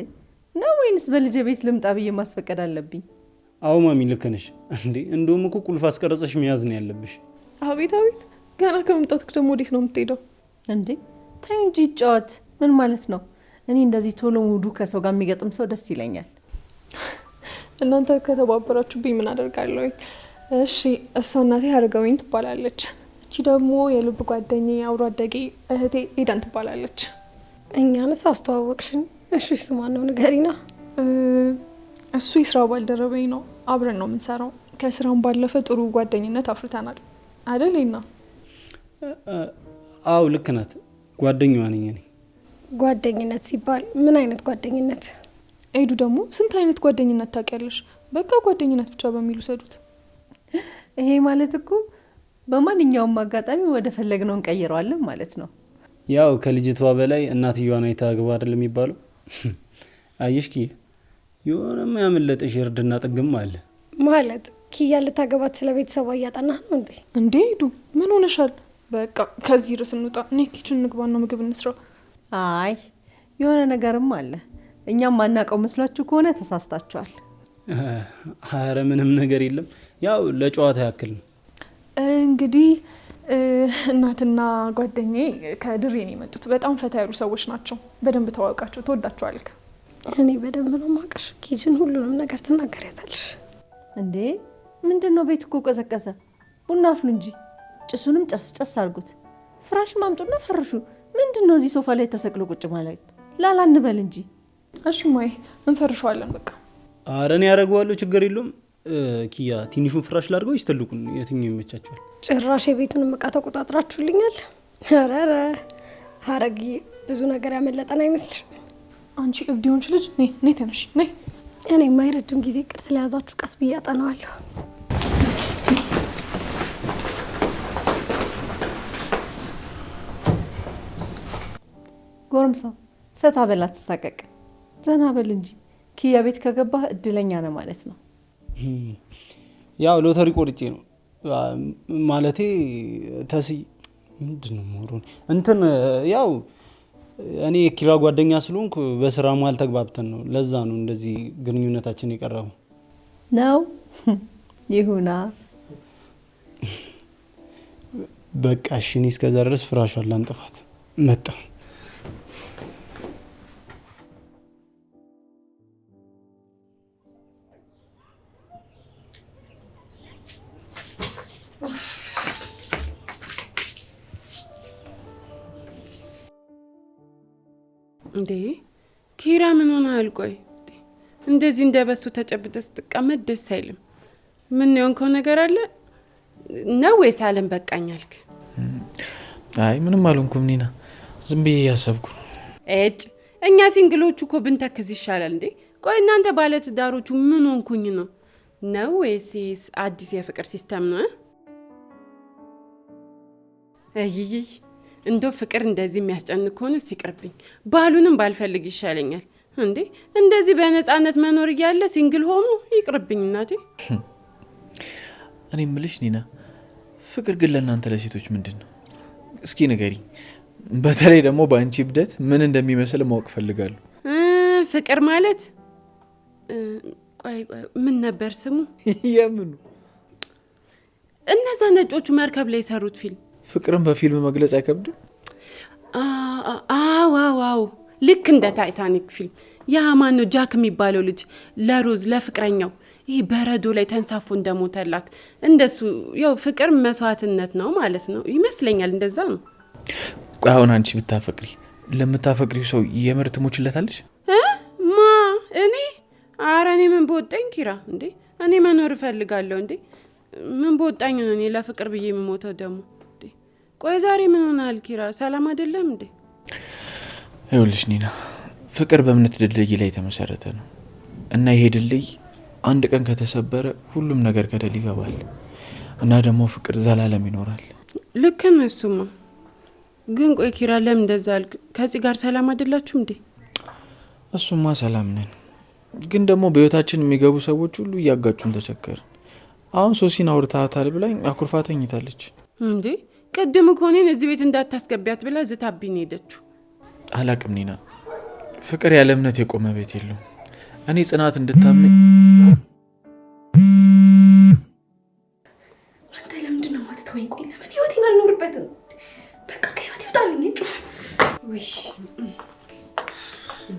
ነው ወይንስ በልጄ ቤት ልምጣ ብዬ ማስፈቀድ አለብኝ? አዎ ማሚ ልክ ነሽ። እንዴ እንደውም እኮ ቁልፍ አስቀረጸሽ መያዝ ነው ያለብሽ። አቤት አቤት። ገና ከመምጣትክ ደግሞ ወዴት ነው የምትሄደው? እንዴ ታዩ እንጂ ጫወት። ምን ማለት ነው? እኔ እንደዚህ ቶሎ ሙዱ ከሰው ጋር የሚገጥም ሰው ደስ ይለኛል። እናንተ ከተባበራችሁብኝ ምን አደርጋለሁ? እሺ እሷ እናቴ አረጋዊን ትባላለች። እቺ ደግሞ የልብ ጓደኛዬ አብሮ አደጌ እህቴ ኤዳን ትባላለች። እኛንስ አስተዋወቅሽን። እሺ እሱ ማን ነው ንገሪና። እሱ የስራ ባልደረበኝ ነው። አብረን ነው የምንሰራው። ከስራም ባለፈ ጥሩ ጓደኝነት አፍርተናል አይደልና? አዎ ልክ ናት። ጓደኛዋ ነኝ እኔ። ጓደኝነት ሲባል ምን አይነት ጓደኝነት? ኤዱ ደግሞ ስንት አይነት ጓደኝነት ታውቂያለሽ? በቃ ጓደኝነት ብቻ በሚሉ ሰዱት። ይሄ ማለት እኮ በማንኛውም አጋጣሚ ወደ ፈለግነው እንቀይረዋለን ማለት ነው። ያው ከልጅቷ በላይ እናትየዋን አይታ ግባ አይደል የሚባለው? አየሽ ኪያ፣ የሆነማ ያመለጠሽ እርድና ጥግም አለ ማለት። ኪያ ልታገባት ስለ ቤተሰቧ እያጠናህ ነው እንዴ? እንዴ ኤዱ ምን ሆነሻል? በቃ ከዚህ ርዕስ እንውጣ። እኔ ኪችን እንግባና ምግብ እንስራ። አይ የሆነ ነገርም አለ። እኛም ማናውቀው መስሏችሁ ከሆነ ተሳስታችኋል። ኧረ ምንም ነገር የለም። ያው ለጨዋታ ያክል ነው። እንግዲህ እናትና ጓደኛዬ ከድሬ ነው የመጡት። በጣም ፈታ ያሉ ሰዎች ናቸው። በደንብ ተዋውቃቸው። ትወዳቸዋልክ? እኔ በደንብ ነው ማቀሽ። ኪችን ሁሉንም ነገር ትናገሪያታለሽ እንዴ? ምንድን ነው? ቤት እኮ ቀዘቀዘ። ቡና አፍሉ እንጂ ጭሱንም ጨስ ጨስ አድርጉት። ፍራሽ ማምጡና ፈርሹ። ምንድን ነው እዚህ ሶፋ ላይ ተሰቅሎ ቁጭ ማለት? ላላ እንበል እንጂ። እሺ ማይ እንፈርሸዋለን በቃ። ኧረ እኔ ያደርገዋለሁ፣ ችግር የለውም። ኪያ ትንሹን ፍራሽ ላድርገው ወይስ ትልቁን? የትኛው ይመቻችኋል? ጭራሽ የቤቱን እቃ ተቆጣጥራችሁልኛል። ኧረ ሀረግ ብዙ ነገር ያመለጠን አይመስልም? አንቺ እብድ ሆንሽ ልጅ። ነይ ተነሽ ነይ። እኔ የማይረጅም ጊዜ እቅድ ስለያዛችሁ ቀስ ብዬ አጠናዋለሁ። ጎረምሳው ፈታ በላ ተሳቀቅ። ዘና በል እንጂ ኪያ ቤት ከገባህ እድለኛ ነው ማለት ነው። ያው ሎተሪ ቆርጬ ነው ማለቴ ተሲ ምንድነው ሞሮን እንትን ያው እኔ የኪራ ጓደኛ ስለሆንኩ በስራ መሀል ተግባብተን ነው። ለዛ ነው እንደዚህ ግንኙነታችን የቀረበው ነው። ይሁና በቃ እሺ። እኔ እስከዛ ድረስ ፍራሿን ላንጥፋት መጣሁ። እንዴ ኪራ ምን ሆነሃል? ቆይ እንደዚህ እንደበሱ ተጨብጠህ ስትቀመጥ ደስ አይልም። ምን የሆንከው ነገር አለ ነው ወይስ አለም በቃኛልክ? አይ ምንም አልሆንኩም ኒና፣ ዝም ብዬ እያሰብኩ። እኛ ሲንግሎቹ እኮ ብንተክዝ ይሻላል እንዴ። ቆይ እናንተ ባለትዳሮቹ ምን ሆንኩኝ ነው ወይስ አዲስ የፍቅር ሲስተም ነው? አይይ እንደው ፍቅር እንደዚህ የሚያስጨንቅ ከሆነ ሲቅርብኝ፣ ባሉንም ባልፈልግ ይሻለኛል። እንዴ እንደዚህ በነፃነት መኖር እያለ ሲንግል ሆኖ ይቅርብኝ እናቴ። እኔ ምልሽ ኒና፣ ፍቅር ግን ለእናንተ ለሴቶች ምንድን ነው? እስኪ ንገሪኝ። በተለይ ደግሞ በአንቺ እብደት ምን እንደሚመስል ማወቅ ፈልጋለሁ። ፍቅር ማለት ቆይ ምን ነበር ስሙ? የምኑ? እነዛ ነጮቹ መርከብ ላይ የሰሩት ፊልም። ፍቅርን በፊልም መግለጽ አይከብድም? አዎ ልክ እንደ ታይታኒክ ፊልም። ያ ማነው ጃክ የሚባለው ልጅ ለሮዝ ለፍቅረኛው ይህ በረዶ ላይ ተንሳፎ እንደሞተላት እንደሱ። ያው ፍቅር መስዋዕትነት ነው ማለት ነው ይመስለኛል። እንደዛ ነው። ቆይ አሁን አንቺ ብታፈቅሪ ለምታፈቅሪው ሰው የምር ትሞችለታለሽ? እኔ ኧረ እኔ ምን በወጣኝ ኪራ። እንዴ እኔ መኖር እፈልጋለሁ። እንዴ ምን በወጣኝ ነው እኔ ለፍቅር ብዬ የምሞተው ደግሞ? ቆይ ዛሬ ምን ሆናል ኪራ? ሰላም አይደለም እንዴ? ይኸውልሽ ኒና፣ ፍቅር በእምነት ድልድይ ላይ የተመሰረተ ነው እና ይሄ ድልድይ አንድ ቀን ከተሰበረ ሁሉም ነገር ገደል ይገባል እና ደግሞ ፍቅር ዘላለም ይኖራል። ልክ ነው እሱማ። ግን ቆይ ኪራ ለምን እንደዛ አልክ? ከዚህ ጋር ሰላም አይደላችሁም እንዴ? እሱማ ሰላም ነን፣ ግን ደግሞ በህይወታችን የሚገቡ ሰዎች ሁሉ እያጋጩን ተቸገርን። አሁን ሶሲን አውርታታል ብላኝ አኩርፋ ተኝታለች። እንዴ ቅድም እኮ እኔን እዚህ ቤት እንዳታስገቢያት ብላ ዝታብኝ ሄደችው። አላቅም ኒና፣ ፍቅር ያለ እምነት የቆመ ቤት የለውም። እኔ ጽናት እንድታምነኝ። አንተ ለምንድን ነው የማትተወኝ? ቆይ ለምን ህይወቴን አልኖርበትም? በቃ ከህይወቴ ውጣልኝ። ጩፍ ውይ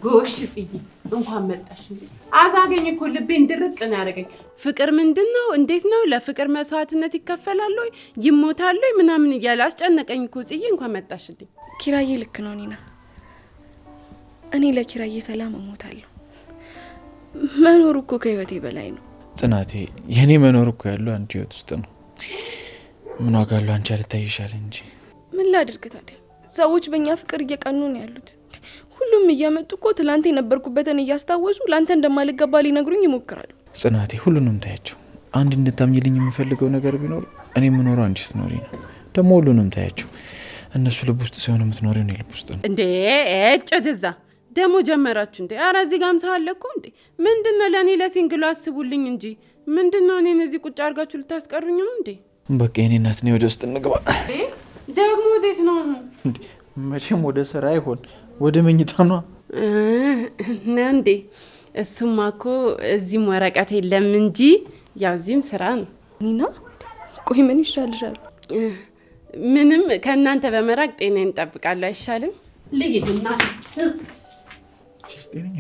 ጎሽ ጽዬ እንኳን መጣሽ። አዛገኝ እኮ ልቤን ድርቅ ነው ያደረገኝ። ፍቅር ምንድን ነው? እንዴት ነው? ለፍቅር መስዋዕትነት ይከፈላል ወይ ይሞታል ወይ ምናምን እያለ አስጨነቀኝ እኮ ጽዬ። እንኳን መጣሽልኝ። ኪራዬ ልክ ነው ኒና። እኔ ለኪራዬ ሰላም እሞታለሁ። መኖር እኮ ከህይወቴ በላይ ነው ጽናቴ። የኔ መኖር እኮ ያለው አንቺ ህይወት ውስጥ ነው። ምን ዋጋ አለው አንቺ አልታይሻል እንጂ። ምን ላድርግ ታዲያ? ሰዎች በእኛ ፍቅር እየቀኑ ነው ያሉት። ሁሉም እየመጡ እኮ ትላንት የነበርኩበትን እያስታወሱ ለአንተ እንደማልገባ ሊነግሩኝ ይሞክራሉ። ጽናቴ ሁሉንም ታያቸው። አንድ እንድታምኝልኝ የምፈልገው ነገር ቢኖር እኔ የምኖረው አንቺ ስትኖሪ ነው። ደግሞ ሁሉንም ታያቸው። እነሱ ልብ ውስጥ ሲሆን የምትኖሪው እኔ ልብ ውስጥ ነው። እንዴ እጭትዛ ደግሞ ጀመራችሁ እንዴ? ኧረ እዚህ ጋርም ሰው አለ እኮ እንዴ። ምንድነው ለእኔ ለሲንግሉ አስቡልኝ እንጂ ምንድነው እኔን እዚህ ቁጭ አድርጋችሁ ልታስቀሩኝ ነው እንዴ? በቃ የኔ እናት ነኝ፣ ወደ ውስጥ እንግባ። ደግሞ ወዴት ነው? መቼም ወደ ስራ አይሆን ወደ መኝታ ነው እንዴ? እሱማ እኮ እዚህም ወረቀት የለም እንጂ ያው እዚህም ስራ ነው። ኒና ቆይ ምን ይሻልሻል? ምንም ከእናንተ በመራቅ ጤናዬን እጠብቃለሁ። አይሻልም? ልሂድና ጤነኛ